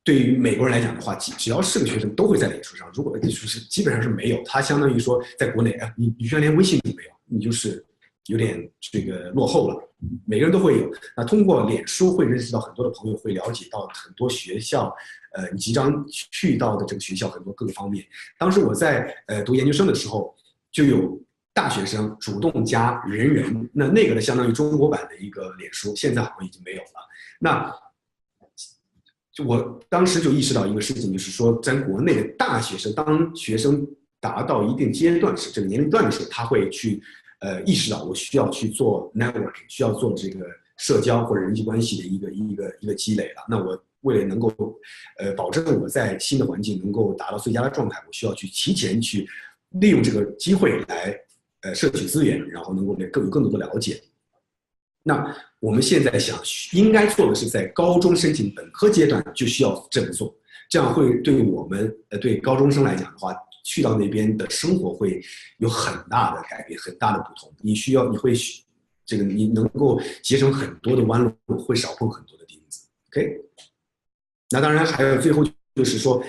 对于美国人来讲的话，只要是个学生都会在脸书上，如果就是基本上是没有，它相当于说在国内你居然连微信都没有，你就是有点这个落后了。每个人都会有。那通过脸书会认识到很多的朋友，会了解到很多学校，你即将去到的这个学校很多各个方面。当时我在读研究生的时候，就有大学生主动加人，那个呢相当于中国版的一个脸书，现在好像已经没有了。那就我当时就意识到一个事情，就是说，在国内的大学生，当学生达到一定阶段是这个年龄段的时候，他会去意识到我需要去做 networking， 需要做这个社交或者人际关系的一个积累了。那我为了能够保证我在新的环境能够达到最佳的状态，我需要去提前去利用这个机会来摄取资源，然后能够有更多的了解。那我们现在应该做的是，在高中申请本科阶段就需要这么做，这样会对我们对高中生来讲的话，去到那边的生活会有很大的改变，很大的不同。你能够节省很多的弯路，会少碰很多的钉子。OK， 那当然还有最后就是说，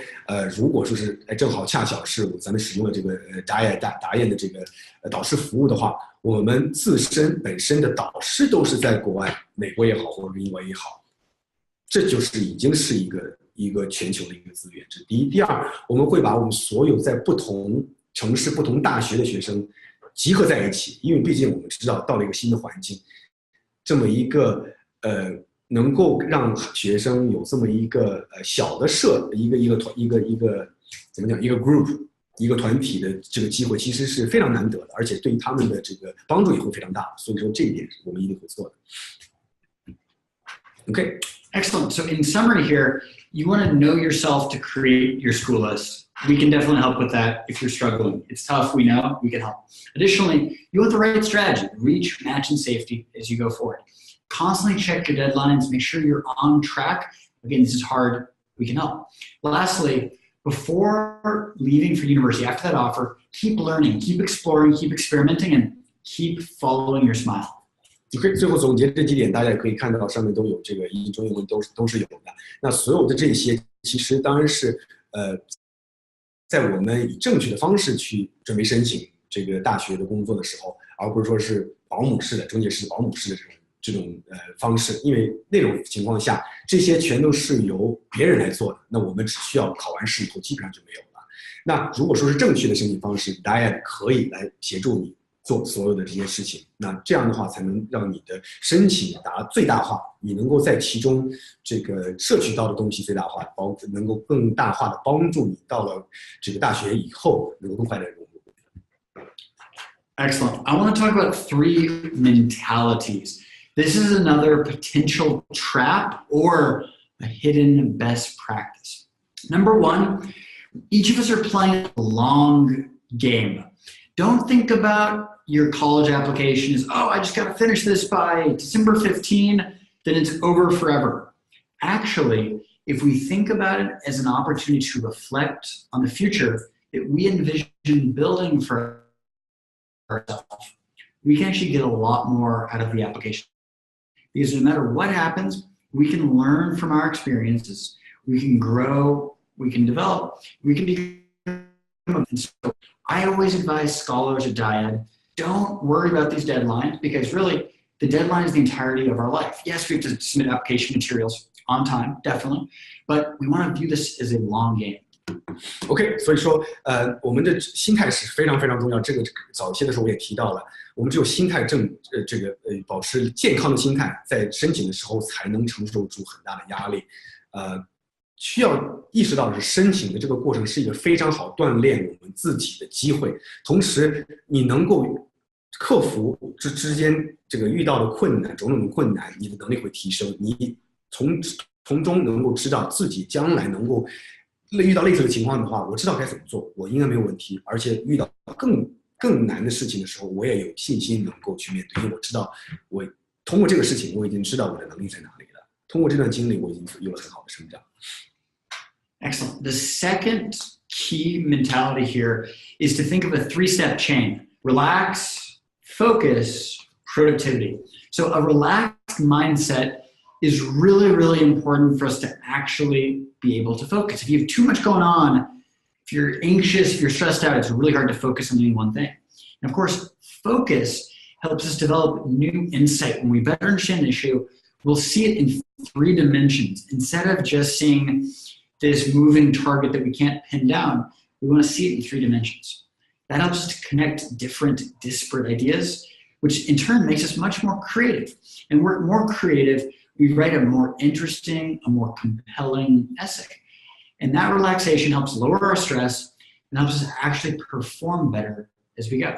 如果说是正好恰巧是咱们使用了这个答辩的这个导师服务的话，我们自身本身的导师都是在国外，美国也好或者英国也好，这就是已经是一个全球的一个资源。这是第一。第二，我们会把我们所有在不同城市、不同大学的学生集合在一起，因为毕竟我们知道到了一个新的环境，这么一个能够让学生有这么一个小的一个怎么讲一个 group 一个团体的这个机会，其实是非常难得的，而且对于他们的这个帮助也会非常大。所以说这一点我们一定会做的。Okay. Excellent. So in summary here, you want to know yourself to create your school list. We can definitely help with that if you're struggling. It's tough, we know, we can help. Additionally, you want the right strategy, reach, match, and safety as you go forward. Constantly check your deadlines, make sure you're on track. Again, this is hard, we can help. Lastly, before leaving for university, after that offer, keep learning, keep exploring, keep experimenting, and keep following your smile. OK， 最后总结这几点，大家也可以看到上面都有这个英中英文都是有的。那所有的这些，其实当然是在我们以正确的方式去准备申请这个大学的工作的时候，而不是说是保姆式的、中介式、保姆式的这种方式，因为那种情况下，这些全都是由别人来做的，那我们只需要考完试以后基本上就没有了。那如果说是正确的申请方式 ，DIAD 可以来协助你做所有的这些事情，那这样的话才能让你的申请达最大化，你能够在其中这个摄取到的东西最大化，能够更大化的帮助你到了这个大学以后能够更快的融入。Excellent. I want to talk about 3 mentalities. This is another potential trap or a hidden best practice. Number 1, each of us are playing a long game. Don't think about your college application as, oh, I just got to finish this by December 15, then it's over forever. Actually, if we think about it as an opportunity to reflect on the future that we envision building for ourselves, we can actually get a lot more out of the application. Because no matter what happens, we can learn from our experiences, we can grow, we can develop, we can become. And so I always advise scholars at DIAD, don't worry about these deadlines because really the deadline is the entirety of our life. Yes, we have to submit application materials on time, definitely, but we want to view this as a long game. OK， 所以说我们的心态是非常非常重要。这个早些的时候我也提到了，我们只有心态保持健康的心态，在申请的时候才能承受住很大的压力。需要意识到的是，申请的这个过程是一个非常好锻炼我们自己的机会，同时你能够克服之间这个遇到的困难，种种的困难，你的能力会提升，你从中能够知道自己将来能够遇到类似的情况的话，我知道该怎么做，我应该没有问题。而且遇到更难的事情的时候，我也有信心能够去面对，因为我知道我通过这个事情，我已经知道我的能力在哪里了。通过这段经历，我已经有了很好的成长。Excellent. The second key mentality here is to think of a 3-step chain: relax, focus, productivity. So a relaxed mindset is really, really important for us to actually be able to focus. If you have too much going on, if you're anxious, if you're stressed out, it's really hard to focus on any one thing. And of course, focus helps us develop new insight. When we better understand an issue, we'll see it in 3 dimensions. Instead of just seeing this moving target that we can't pin down, we want to see it in 3 dimensions. That helps us to connect different disparate ideas, which in turn makes us much more creative. And we're more creative, we write a more interesting, a more compelling essay. And that relaxation helps lower our stress and helps us actually perform better as we go.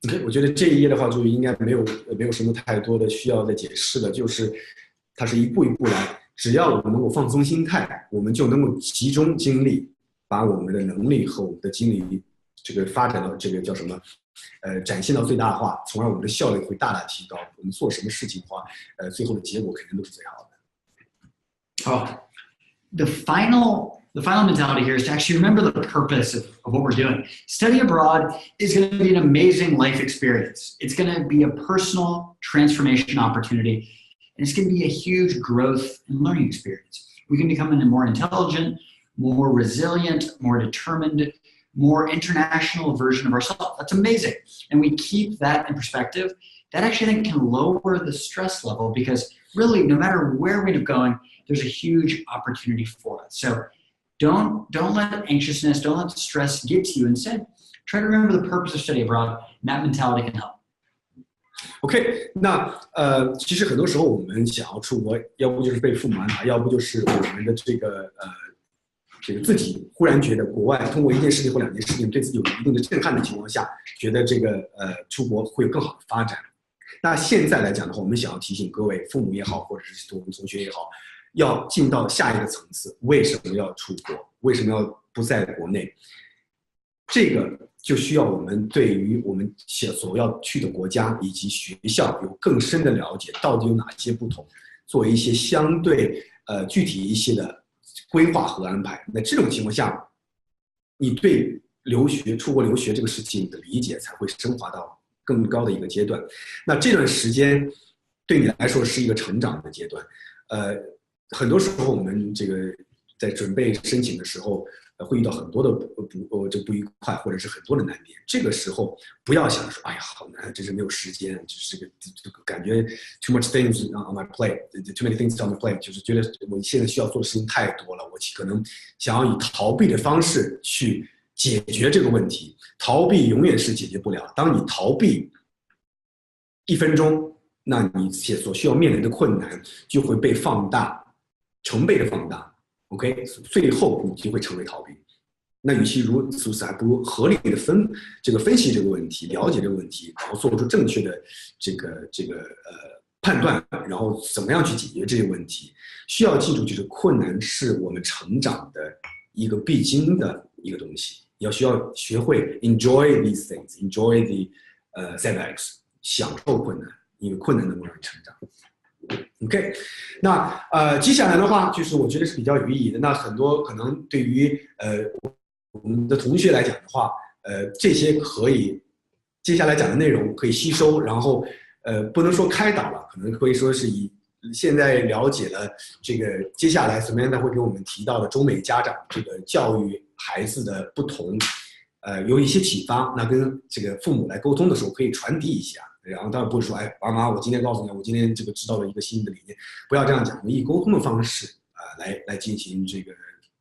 OK， 我觉得这一页的话就应该没有什么太多的需要再解释的，就是它是一步一步来，只要我们能够放松心态，我们就能够集中精力，把我们的能力和我们的精力这个发展到这个叫什么展现到最大化，从而我们的效率会大大提高。我们做什么事情的话，最后的结果肯定都是最好的。好。The final mentality here is to actually remember the purpose of what we're doing. Study abroad is going to be an amazing life experience. It's going to be a personal transformation opportunity, and it's going to be a huge growth and learning experience. We can become a more intelligent, more resilient, more determined, more international version of ourselves. That's amazing. And we keep that in perspective. That actually then can lower the stress level because really, no matter where we end up going, there's a huge opportunity for us. So don't let anxiousness, don't let stress get to you. Instead, try to remember the purpose of study abroad, and that mentality can help. OK， 那其实很多时候我们想要出国，要不就是被父母安排，要不就是我们的这个自己忽然觉得国外通过1件事情或2件事情对自己有一定的震撼的情况下，觉得这个出国会有更好的发展。那现在来讲的话，我们想要提醒各位父母也好，或者是我们同学也好，要进到下一个层次。为什么要出国？为什么要不在国内？这个就需要我们对于我们所要去的国家以及学校有更深的了解，到底有哪些不同，做一些相对具体一些的规划和安排。那这种情况下，你对出国留学这个事情的理解才会升华到更高的一个阶段。那这段时间对你来说是一个成长的阶段。很多时候我们这个在准备申请的时候，会遇到很多的不愉快，或者是很多的难点。这个时候不要想说，哎呀，好难，真是没有时间，就是这个感觉 too much things on my plate，too many things on my plate， 就是觉得我现在需要做的事情太多了，我可能想要以逃避的方式去解决这个问题。逃避永远是解决不了。当你逃避1分钟，那你所需要面临的困难就会被放大，成倍的放大。OK， 最后你就会成为逃避。那与其如此，还不如合理的分析这个问题，了解这个问题，然后做出正确的这个判断，然后怎么样去解决这些问题。需要记住，就是困难是我们成长的一个必经的一个东西。需要学会 enjoy these things， enjoy the setbacks， 享受困难，因为困难能够让你成长。OK， 那接下来的话，就是我觉得是比较有意义的。那很多可能对于我们的同学来讲的话，这些可以接下来讲的内容可以吸收，然后不能说开导了，可能可以说是现在了解了这个接下来Samantha会给我们提到的中美家长这个教育孩子的不同，有一些启发。那跟这个父母来沟通的时候可以传递一下。然后当然不会说，哎，爸妈，我今天告诉你，我今天这个知道了一个新的理念，不要这样讲，以沟通的方式来进行这个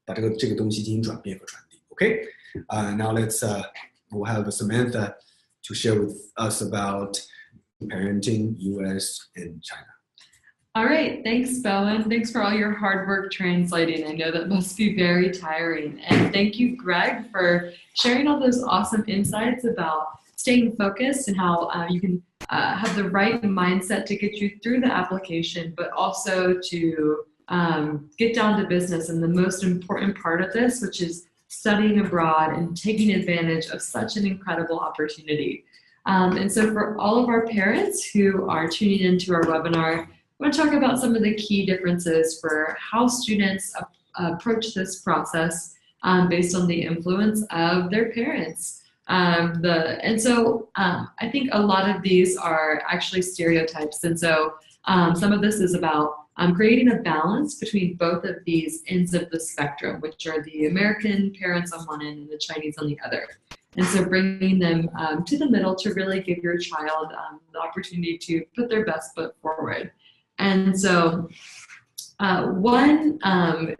把这个东西进行转变和传递。OK， now we'll have Samantha to share with us about parenting US and China. All right, thanks, Bowen. Thanks for all your hard work translating. I know that must be very tiring. And thank you, Greg, for sharing all those awesome insights about staying focused and how you can have the right mindset to get you through the application, but also to get down to business and the most important part of this, which is studying abroad and taking advantage of such an incredible opportunity. And so for all of our parents who are tuning into our webinar, I want to talk about some of the key differences for how students approach this process based on the influence of their parents. I think a lot of these are actually stereotypes. And so some of this is about creating a balance between both of these ends of the spectrum, which are the American parents on one end and the Chinese on the other. And so bringing them to the middle to really give your child the opportunity to put their best foot forward. And so one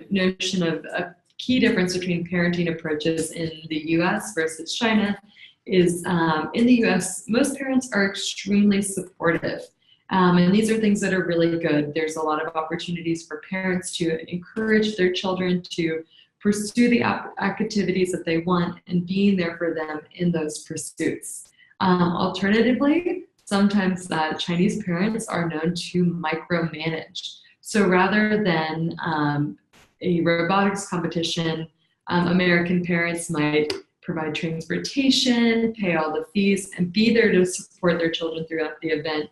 notion of a key difference between parenting approaches in the US versus China is in the US, most parents are extremely supportive. And these are things that are really good. There's a lot of opportunities for parents to encourage their children to pursue the activities that they want and being there for them in those pursuits. Alternatively, sometimes Chinese parents are known to micromanage. So rather than a robotics competition, American parents might provide transportation, pay all the fees, and be there to support their children throughout the event,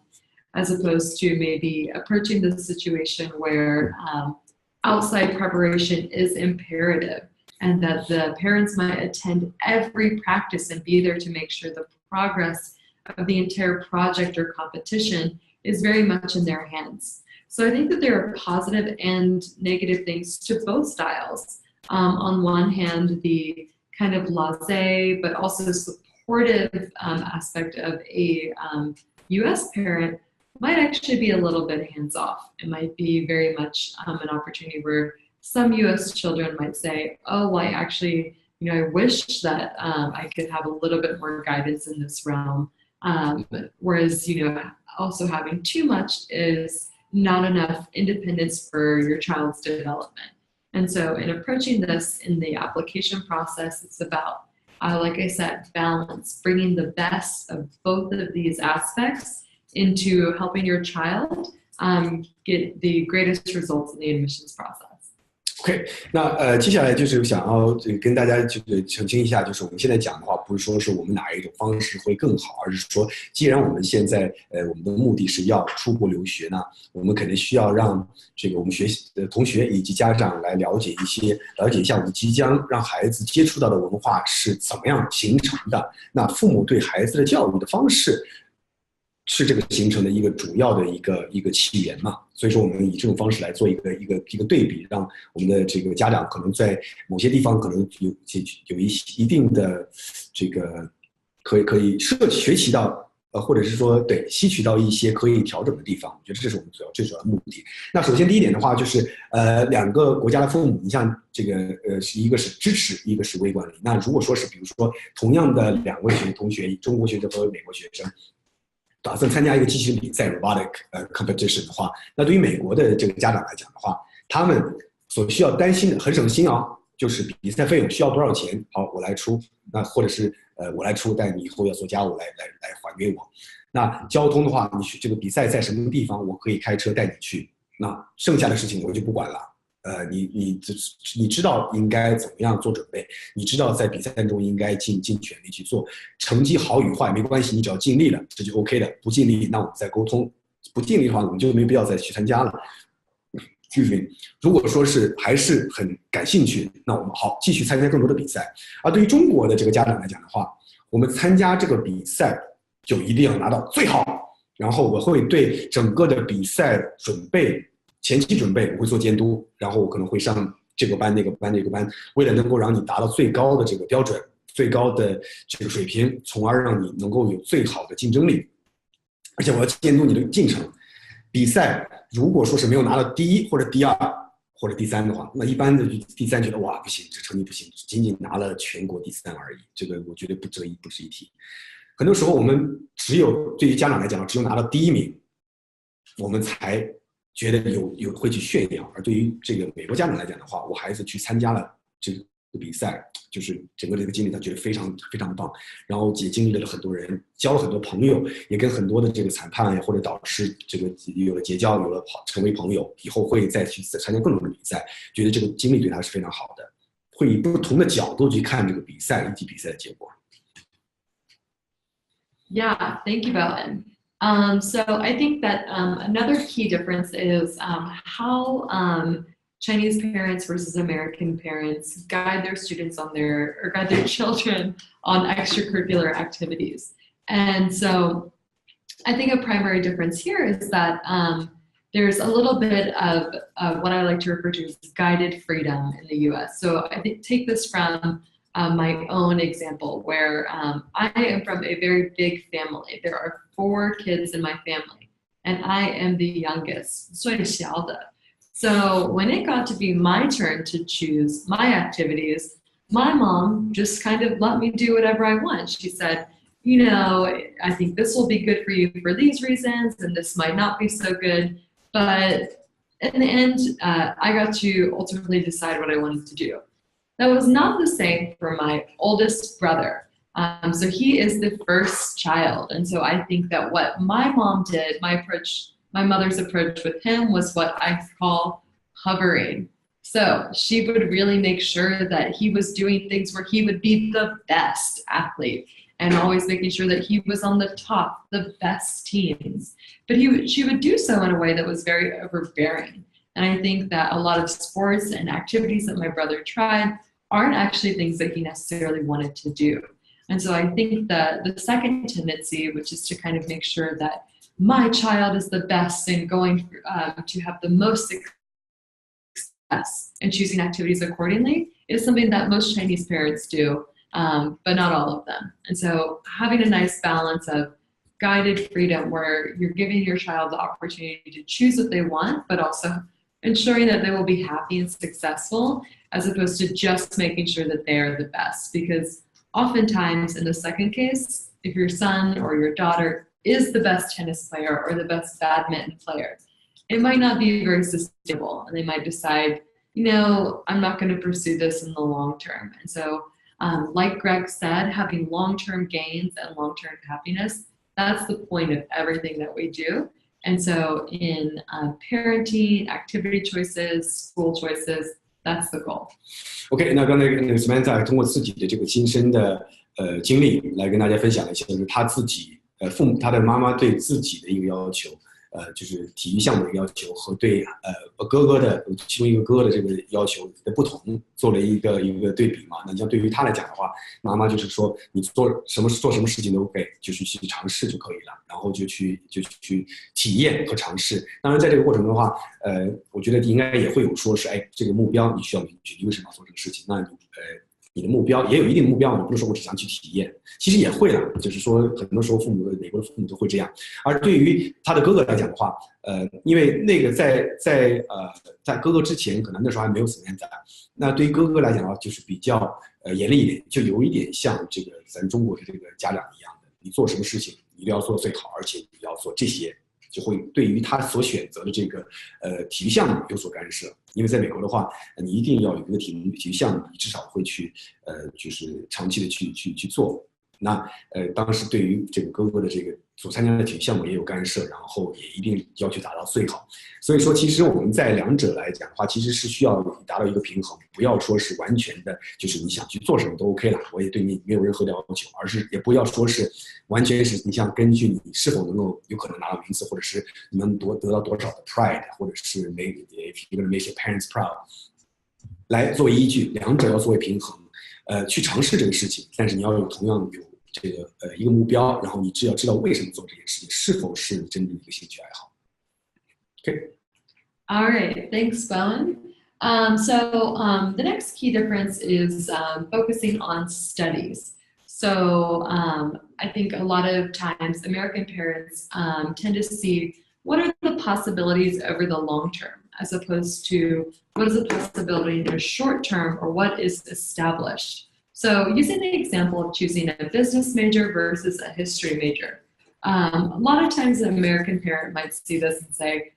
as opposed to maybe approaching the situation where outside preparation is imperative and that the parents might attend every practice and be there to make sure the progress of the entire project or competition is very much in their hands. So I think that there are positive and negative things to both styles. On one hand, the kind of blasé but also supportive aspect of a US parent might actually be a little bit hands-off. It might be very much an opportunity where some US children might say, oh, well, I actually, I wish that I could have a little bit more guidance in this realm. Whereas, also having too much is not enough independence for your child's development. And so in approaching this in the application process, it's about, like I said, balance, bringing the best of both of these aspects into helping your child get the greatest results in the admissions process. OK， 那接下来就是想要跟大家澄清一下，就是我们现在讲的话，不是说是我们哪一种方式会更好，而是说，既然我们现在我们的目的是要出国留学呢，我们肯定需要让这个我们学习的同学以及家长来了解一下我们即将让孩子接触到的文化是怎么样形成的。那父母对孩子的教育的方式是这个形成的一个主要的一个起源嘛，所以说我们以这种方式来做一个对比，让我们的这个家长可能在某些地方可能有一定的这个可以学习到或者是说对吸取到一些可以调整的地方，我觉得这是我们最主要的目的。那首先第一点的话就是两个国家的父母，你像这个一个是支持，一个是微管理。那如果说是比如说同样的两位同学，中国学生和美国学生，打算参加一个机器人比赛 robotic competition 的话，那对于美国的这个家长来讲的话，他们所需要担心的很省心啊，就是比赛费用需要多少钱，好我来出，那或者是我来出，但你以后要做家务来还给我。那交通的话，你去这个比赛在什么地方，我可以开车带你去，那剩下的事情我就不管了。你知道应该怎么样做准备，你知道在比赛中应该尽全力去做，成绩好与坏没关系，你只要尽力了，这就 OK 的。不尽力，那我们再沟通；不尽力的话，我们就没必要再去参加了。如果说是还是很感兴趣，那我们好继续参加更多的比赛。而对于中国的这个家长来讲的话，我们参加这个比赛就一定要拿到最好，然后我会对整个的比赛准备。前期准备我会做监督，然后我可能会上这个班那个班，为了能够让你达到最高的这个标准，最高的这个水平，从而让你能够有最好的竞争力。而且我要监督你的进程。比赛如果说是没有拿到第一或者第二或者第三的话，那一般的第三觉得哇不行，这成绩不行，仅拿了全国第三而已，这个我觉得不值一提。很多时候我们对于家长来讲，只有拿到第一名，我们才觉得会去炫耀，而对于这个美国家长来讲的话，我孩子去参加了这个比赛，就是整个这个经历，他觉得非常非常棒，然后也经历了很多人，交了很多朋友，也跟很多的这个裁判或者导师这个有了结交，有了成为朋友，以后会再去参加更多的比赛，觉得这个经历对他是非常好的，会以不同的角度去看这个比赛以及比赛的结果。Yeah, thank you, Bowen. So I think that another key difference is how Chinese parents versus American parents guide their children on extracurricular activities. And so I think a primary difference here is that there's a little bit of what I like to refer to as guided freedom in the US. So I think take this from my own example, where I am from a very big family. There are 4 kids in my family, and I am the youngest, 最小的. So when it got to be my turn to choose my activities, my mom just kind of let me do whatever I want. She said, you know, I think this will be good for you for these reasons, and this might not be so good. But in the end, I got to ultimately decide what I wanted to do. That was not the same for my oldest brother. So he is the first child. And so I think that what my mom did, my mother's approach with him was what I call hovering. So she would really make sure that he was doing things where he would be the best athlete, and always making sure that he was on the top, the best teams. But she would do so in a way that was very overbearing. And I think that a lot of sports and activities that my brother tried aren't actually things that he necessarily wanted to do. And so I think that the second tendency, which is to kind of make sure that my child is the best and going to have the most success and choosing activities accordingly, is something that most Chinese parents do, but not all of them. And so having a nice balance of guided freedom where you're giving your child the opportunity to choose what they want, but also ensuring that they will be happy and successful, as opposed to just making sure that they are the best. Because oftentimes in the second case, if your son or your daughter is the best tennis player or the best badminton player, it might not be very sustainable, and they might decide, you know, I'm not going to pursue this in the long term. And so like Greg said, having long-term gains and long-term happiness, that's the point of everything that we do. And so in parenting, activity choices, school choices, that's the goal. OK， 那刚才那个 Samantha 通过自己的这个亲身的经历来跟大家分享了一下，就是他自己他的妈妈对自己的一个要求，就是体育项目的一个要求和对哥哥的其中一个哥哥的这个要求的不同，做了一个对比嘛。那像对于他来讲的话，妈妈就是说你做什么事情都 OK， 就是去尝试就可以了，然后就去体验和尝试。当然在这个过程的话，我觉得应该也会有说是，哎，这个目标你需要明确，你为什么要做这个事情？那你的目标也有一定的目标，你不是说我只想去体验，其实也会了，就是说很多时候美国的父母都会这样。而对于他的哥哥来讲的话，因为那个在哥哥之前，可能那时候还没有Samantha，那对于哥哥来讲的话，就是比较严厉一点，就有一点像这个咱中国的这个家长一样的，你做什么事情你都要做最好，而且你要做这些。就会对于他所选择的这个体育项目有所干涉，因为在美国的话，你一定要有一个体育项目，你至少会去就是长期的去做。那当时对于这个哥哥的这个所参加的体育项目也有干涉，然后也一定要去达到最好。所以说，其实我们在两者来讲的话，其实是需要达到一个平衡，不要说是完全的，就是你想去做什么都 OK 了，我也对你没有任何的要求，而是也不要说是完全是你像根据你是否能够有可能拿到名次，或者是你能得到多少的 pride， 或者是 if you're gonna make your parents proud 来作为依据，两者要作为平衡，去尝试这个事情，但是你要有同样有这个一个目标，然后你只要知道为什么做这件事情，是否是真正的一个兴趣爱好。Okay. All right, thanks, Bowen. The next key difference is focusing on studies. So I think a lot of times American parents tend to see what are the possibilities over the long term, as opposed to what is a possibility in the short term or what is established. So using the example of choosing a business major versus a history major, a lot of times an American parent might see this and say,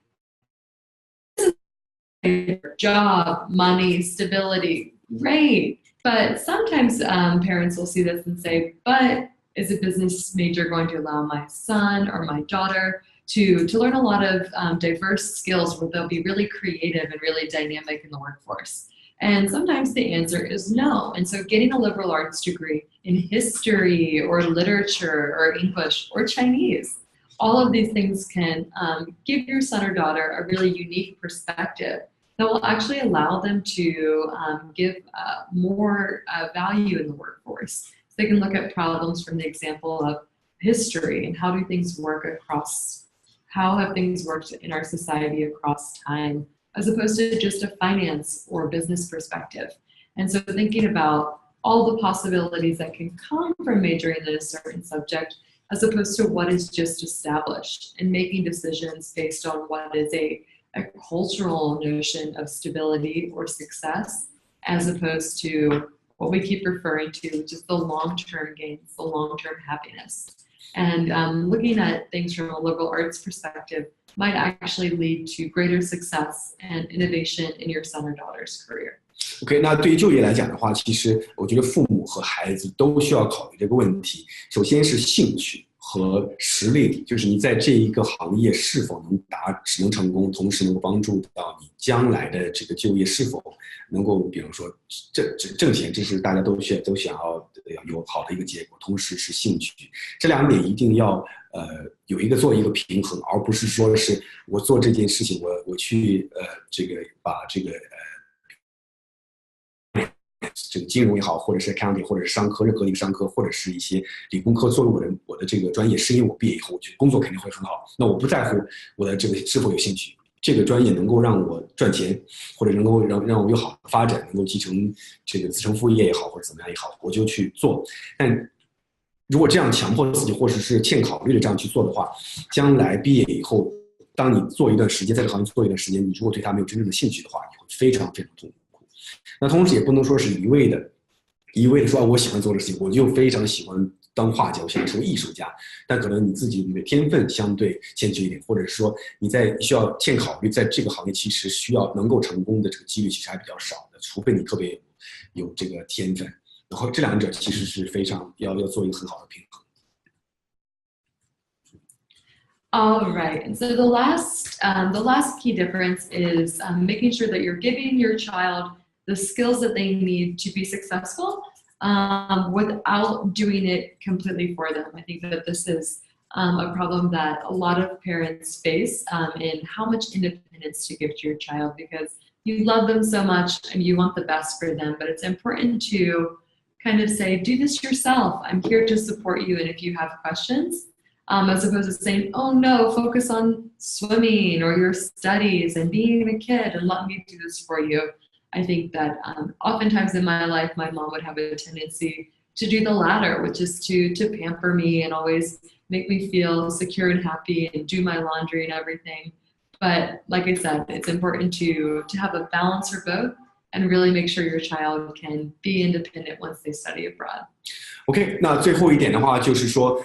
job, money, stability, great. But sometimes parents will see this and say, but is a business major going to allow my son or my daughter to learn a lot of diverse skills where they'll be really creative and really dynamic in the workforce? And sometimes the answer is no. And so getting a liberal arts degree in history or literature or English or Chinese, all of these things can give your son or daughter a really unique perspective that will actually allow them to give more value in the workforce. So they can look at problems from the example of history and how do things work across how have things worked in our society across time, as opposed to just a finance or business perspective. And so thinking about all the possibilities that can come from majoring in a certain subject, as opposed to what is just established, and making decisions based on what is a cultural notion of stability or success, as opposed to what we keep referring to, which is the long-term gains, the long-term happiness. And looking at things from a liberal arts perspective might actually lead to greater success and innovation in your son or daughter's career. OK， 那对于就业来讲的话，其实我觉得父母和孩子都需要考虑这个问题。首先是兴趣和实力，就是你在这一个行业是否能成功，同时能够帮助到你将来的这个就业是否能够，比如说挣钱，这是大家都想要有好的一个结果。同时是兴趣，这两点一定要做一个平衡，而不是说是我做这件事情，我去把这个金融也好，或者是 accounting， 或者是商科，任何一个商科，或者是一些理工科作为我的这个专业，是因为我毕业以后，我觉得工作肯定会很好。那我不在乎我的这个是否有兴趣，这个专业能够让我赚钱，或者能够让我有好的发展，能够继承这个子承父业也好，或者怎么样也好，我就去做。但如果这样强迫自己，或者是欠考虑的这样去做的话，将来毕业以后，当你做一段时间，在这个行业做一段时间，你如果对它没有真正的兴趣的话，你会非常非常痛苦。那同时也不能说是一味的说我喜欢做这个事情，我就非常喜欢当画家，我想成为艺术家，但可能你自己的天分相对欠缺一点，或者是说你需要欠考虑，在这个行业其实需要能够成功的这个几率其实还比较少的，除非你特别有这个天分。然后这两者其实是非常要做一个很好的平衡。All right, and so the last key difference is making sure that you're giving your child the skills that they need to be successful without doing it completely for them. I think that this is a problem that a lot of parents face in how much independence to give to your child, because you love them so much and you want the best for them, but it's important to kind of say, do this yourself. I'm here to support you, and if you have questions, as opposed to saying, oh no, focus on swimming or your studies and being a kid and let me do this for you. I think that oftentimes in my life, my mom would have a tendency to do the latter, which is to pamper me and always make me feel secure and happy and do my laundry and everything. But like I said, it's important to have a balance for both and really make sure your child can be independent once they study abroad. OK， 那最后一点的话就是说，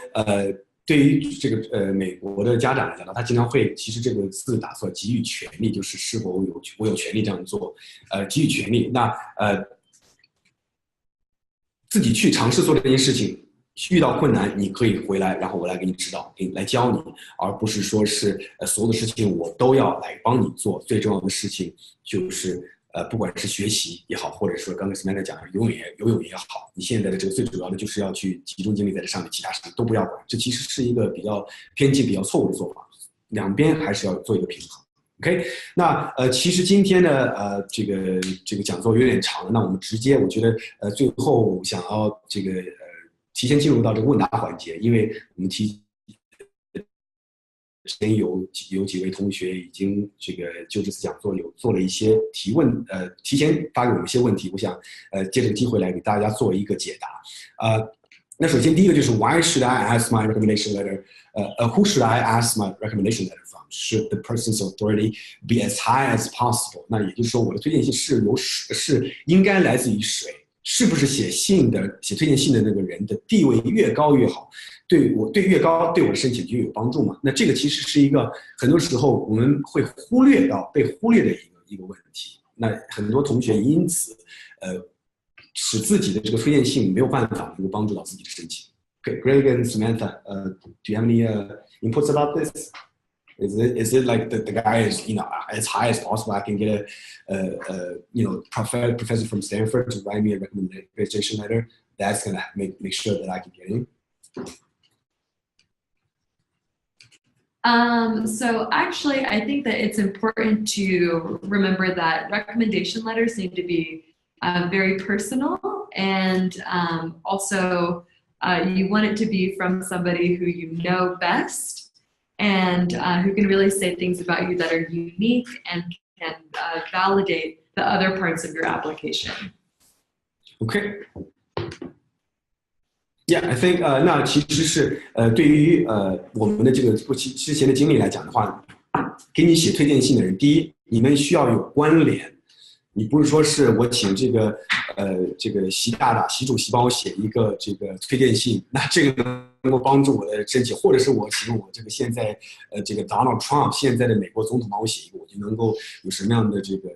对于这个美国的家长来讲呢，他经常会，其实这个字打错，给予权利，就是是否我有权利这样做，给予权利。那自己去尝试做这件事情，遇到困难你可以回来，然后我来给你指导，来教你，而不是说是所有的事情我都要来帮你做。最重要的事情就是不管是学习也好，或者说刚才 Samantha 讲的游泳也好，你现在的这个最主要的就是要去集中精力在这上面，其他事情都不要管。这其实是一个比较偏激、比较错误的做法，两边还是要做一个平衡。OK， 那其实今天的这个讲座有点长了，那我们直接我觉得最后想要提前进入到这个问答环节，因为我们之前有几位同学已经就这次讲座有做了一些提问，提前发给我们一些问题，我想借这个机会来给大家做一个解答。那首先第一个就是 Why should I ask my recommendation letter? Who should I ask my recommendation letter from? Should the person's authority be as high as possible? 那也就是说，我的推荐信是应该来自于谁？是不是写推荐信的那个人的地位越高越好？越高对我的申请就有帮助嘛？那这个其实是一个很多时候我们会被忽略的一个问题。那很多同学因此使自己的这个推荐信没有办法能够帮助到自己的申请。Okay, Greg and Samantha, do you have any inputs about this? Is it like the guy is as high as possible? I can get a professor from Stanford to write me a recommendation letter. That's gonna make sure that I can get in. So actually, I think that it's important to remember that recommendation letters need to be very personal, and also you want it to be from somebody who you know best. and who can really say things about you that are unique and can validate the other parts of your application. Okay. Yeah, I think 那其实是对于我们的这个之前的经历来讲的话，给你写推荐信的人，第一，你们需要有关联，你不是说是我请这个习主席帮我写一个这个推荐信，那这个能够帮助我的申请，或者是我请我这个现在这个 Donald Trump 现在的美国总统帮我写一个，我就能够有什么样的这个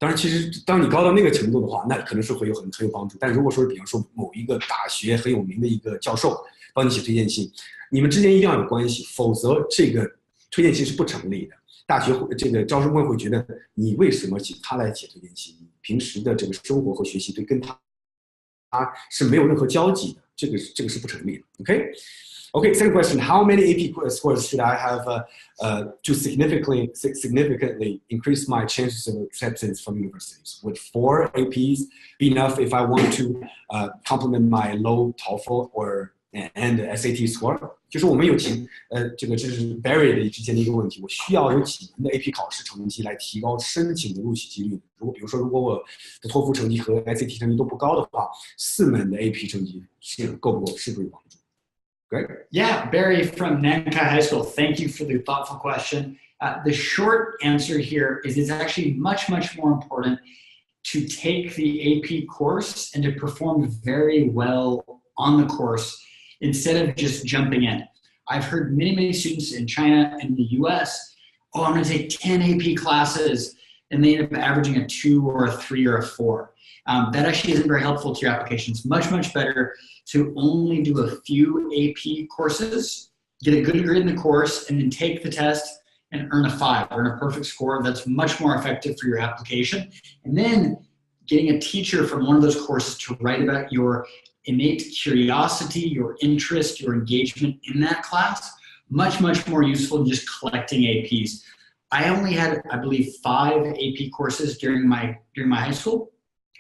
当然，其实当你高到那个程度的话，那可能是会有很有帮助。但如果说是比方说某一个大学很有名的一个教授帮你写推荐信，你们之间一定要有关系，否则这个推荐信是不成立的。大学这个招生官会觉得你为什么请他来写推荐信？你平时的这个生活和学习对跟他是没有任何交集的，这个是不成立的。Okay, second question. How many AP scores should I have to significantly increase my chances of acceptance from universities? Would 4 APs be enough if I want to complement my low TOEFL and SAT score? 就是我们有这是 Barry 之前的一个问题，我需要有几门的 AP 考试成绩来提高申请的录取几率。比如说我的托福成绩和 SAT 成绩都不高的话，4门的 AP 成绩够不够？是不是有帮助？ Great. Yeah, Barry from Nankai High School, thank you for the thoughtful question. The short answer here is it's actually much, much more important to take the AP course and to perform very well on the course instead of just jumping in. I've heard many, many students in China and the US, oh, I'm going to take 10 AP classes, and they end up averaging a 2 or a 3 or a 4. That actually isn't very helpful to your application. It's much, much better to only do a few AP courses, get a good grade in the course, and then take the test and earn a 5, earn a perfect score. That's much more effective for your application. And then getting a teacher from one of those courses to write about your innate curiosity, your interest, your engagement in that class, much, much more useful than just collecting APs. I only had, I believe, 5 AP courses during my high school.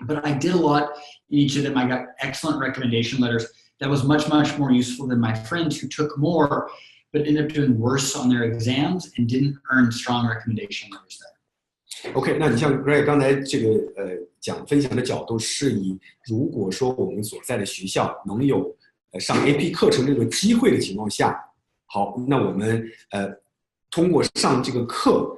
But I did a lot in each of them. I got excellent recommendation letters. That was much, much more useful than my friends who took more, but ended up doing worse on their exams and didn't earn strong recommendation letters there. OK， 那你像 Greg 刚才这个分享的角度是以，如果说我们所在的学校能有上 AP 课程这个机会的情况下，好，那我们通过上这个课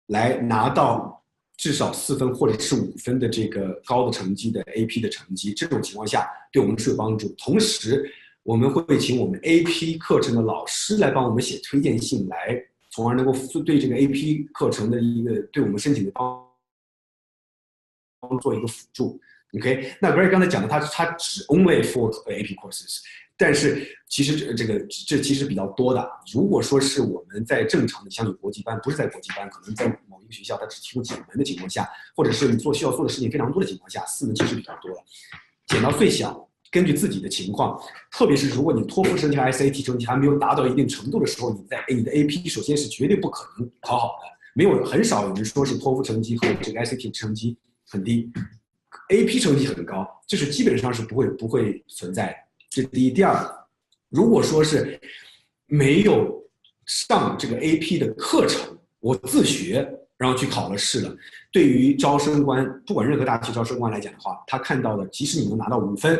来拿到至少4分或者是5分的这个高的成绩的 AP 的成绩，这种情况下对我们是有帮助。同时，我们会请我们 AP 课程的老师来帮我们写推荐信，来从而能够对这个 AP 课程的一个对我们申请的帮做一个辅助。OK， 那 Greg 刚才讲的，他只 only for AP courses， 但是其实这其实比较多的。如果说是我们在正常的像有国际班，不是在国际班，可能在某一个学校它只提供几门的情况下，或者是你需要做的事情非常多的情况下，4门其实比较多了。减到最小，根据自己的情况，特别是如果你托福成绩和 SAT 成绩还没有达到一定程度的时候，你的 AP 首先是绝对不可能考好的。很少有人说是托福成绩和这个 SAT 成绩很低。AP 成绩很高，这是基本上是不会存在的。这是第一。第二，如果说是没有上这个 AP 的课程，我自学然后去考了试了，对于招生官，不管任何大学招生官来讲的话，他看到的即使你能拿到5分，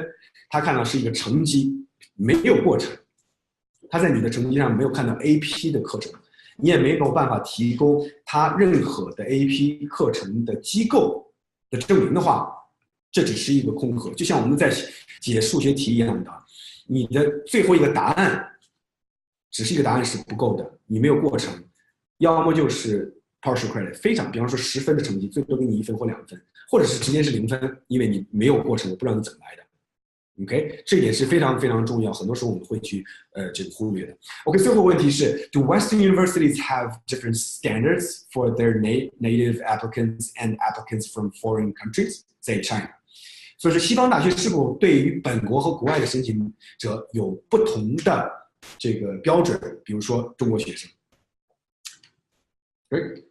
他看到是一个成绩，没有过程。他在你的成绩上没有看到 AP 的课程，你也没有办法提供他任何的 AP 课程的机构的证明的话，这只是一个空壳，就像我们在解数学题一样的，你的最后一个答案只是一个答案是不够的，你没有过程，要么就是 partial credit， 比方说10分的成绩，最多给你1分或2分，或者是直接是0分，因为你没有过程，我不知道你怎么来的。OK， 这点是非常非常重要，很多时候我们会去这个忽略的。OK， 最后问题是 ，Do Western universities have different standards for their native applicants and applicants from foreign countries, say China？ 所以说，西方大学是否对于本国和国外的申请者有不同的这个标准？比如说中国学生。Great.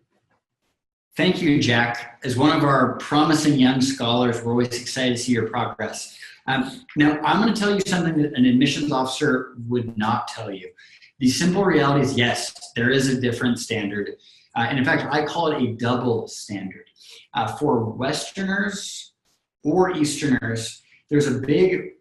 Thank you, Jack. As one of our promising young scholars, we're always excited to see your progress. Now, I'm going to tell you something that an admissions officer would not tell you. The simple reality is, yes, there is a different standard. And in fact, I call it a double standard. For Westerners or Easterners, there's a big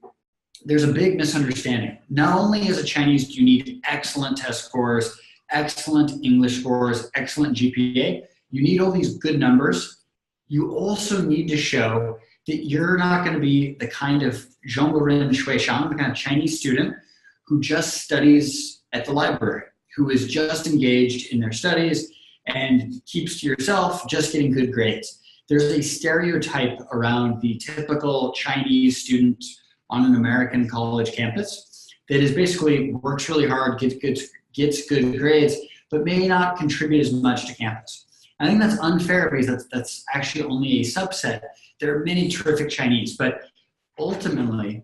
misunderstanding. Not only as a Chinese do you need excellent test scores, excellent English scores, excellent GPA, you need all these good numbers. You also need to show that you're not going to be the kind of zhongguoren shuishang, the kind of Chinese student who just studies at the library, who is just engaged in their studies and keeps to yourself, just getting good grades. There's a stereotype around the typical Chinese student on an American college campus that is basically works really hard, gets good grades, but may not contribute as much to campus. I think that's unfair because that's actually only a subset. There are many terrific Chinese, but ultimately,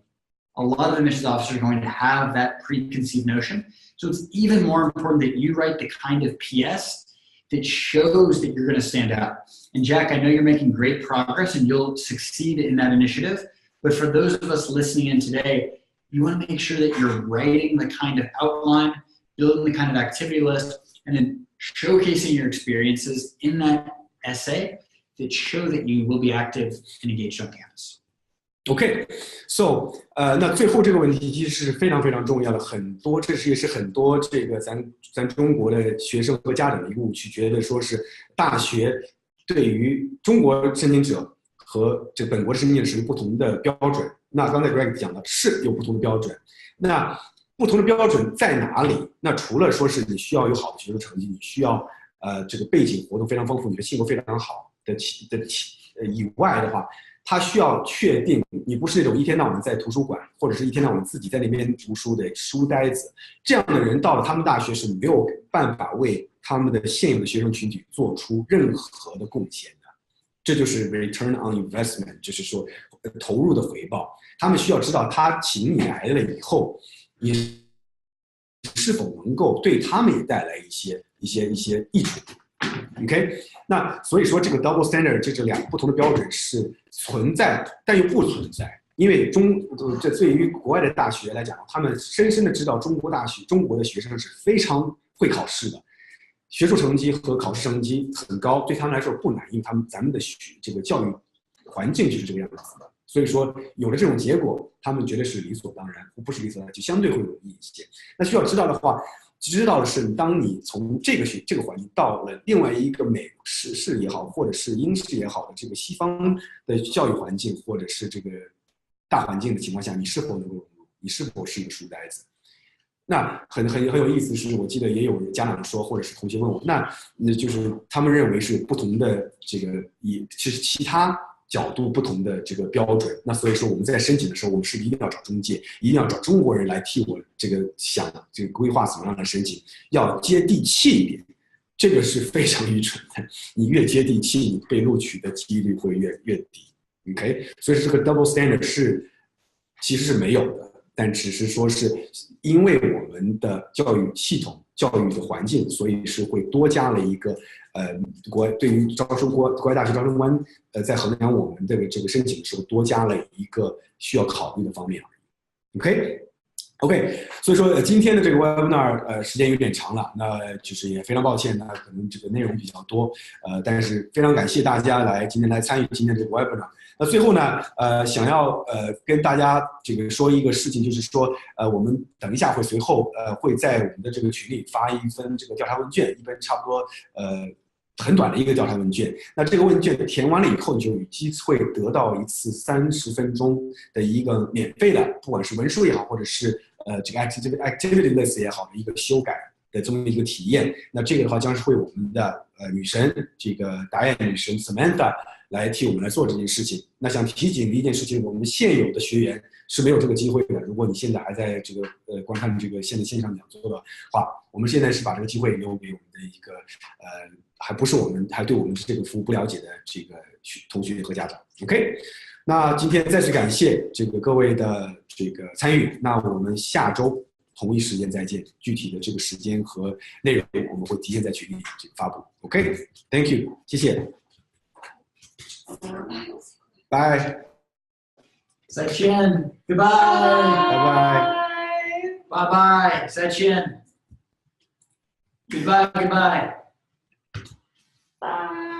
a lot of admissions officers are going to have that preconceived notion. So it's even more important that you write the kind of PS that shows that you're going to stand out. And Jack, I know you're making great progress and you'll succeed in that initiative. But for those of us listening in today, you want to make sure that you're writing the kind of outline, building the kind of activity list, and then showcasing your experiences in that essay that show that you will be active and engaged on campus. OK，so 那最后这个问题其实是非常非常重要的，这也是很多这个咱中国的学生和家长的一个误区，觉得说是大学对于中国申请者和这本国申请者是不同的标准。那刚才 Greg 讲的是有不同的标准，那不同的标准在哪里？那除了说是你需要有好的学术成绩，你需要这个背景活动非常丰富，你的性格非常好的以外的话，他需要确定你不是那种一天到晚在图书馆或者是一天到晚自己在那边读书的书呆子，这样的人到了他们大学是没有办法为他们的现有的学生群体做出任何的贡献的。这就是 return on investment， 就是说投入的回报。他们需要知道他请你来了以后，你是否能够对他们也带来一些益处。OK， 那所以说这个 double standard 这两个不同的标准是存在，但又不存在，因为这对于国外的大学来讲，他们深深的知道中国的学生是非常会考试的，学术成绩和考试成绩很高，对他们来说不难，因为咱们的这个教育环境就是这个样子的。所以说有了这种结果，他们觉得是理所当然，不是理所当然，就相对会容易一些。那需要知道的话，知道的是，当你从这个环境到了另外一个美式也好，或者是英式也好的这个西方的教育环境，或者是这个大环境的情况下，你是否能够融入？你是否是一个书呆子？那很有意思是，我记得也有家长说，或者是同学问我，那就是他们认为是不同的这个其他角度不同的这个标准，那所以说我们在申请的时候，我们是一定要找中介，一定要找中国人来替我这个规划怎么样的申请，要接地气一点，这个是非常愚蠢的。你越接地气，你被录取的几率会越低。OK， 所以这个 double standard 其实是没有的，但只是说是因为我们的教育系统、教育的环境，所以是会多加了一个对于国外大学招生官在衡量我们的这个申请的时候，多加了一个需要考虑的方面而已。OK， 所以说今天的这个 webinar 时间有点长了，那就是也非常抱歉，那可能这个内容比较多，但是非常感谢大家今天来参与今天这个 webinar。那最后呢，想要跟大家这个说一个事情，就是说我们等一下会随后会在我们的这个群里发一份这个调查问卷，一份差不多很短的一个调查问卷。那这个问卷填完了以后，你就有机会得到一次30分钟的一个免费的，不管是文书也好，或者是这个 activity list 也好的一个修改的这么一个体验。那这个的话将是会我们的女神这个达燕女神 Samantha 来替我们来做这件事情。那想提醒的一件事情，我们现有的学员是没有这个机会的。如果你现在还在这个观看这个现在线上讲座的话，我们现在是把这个机会留给我们的一个还对我们这个服务不了解的这个同学和家长。OK， 那今天再次感谢这个各位的这个参与。那我们下周同一时间再见，具体的这个时间和内容我们会提前在群里这个发布。OK，Thank you， 谢谢。Bye。再见 ，Goodbye。拜拜。拜拜，再见。Goodbye, goodbye. Bye.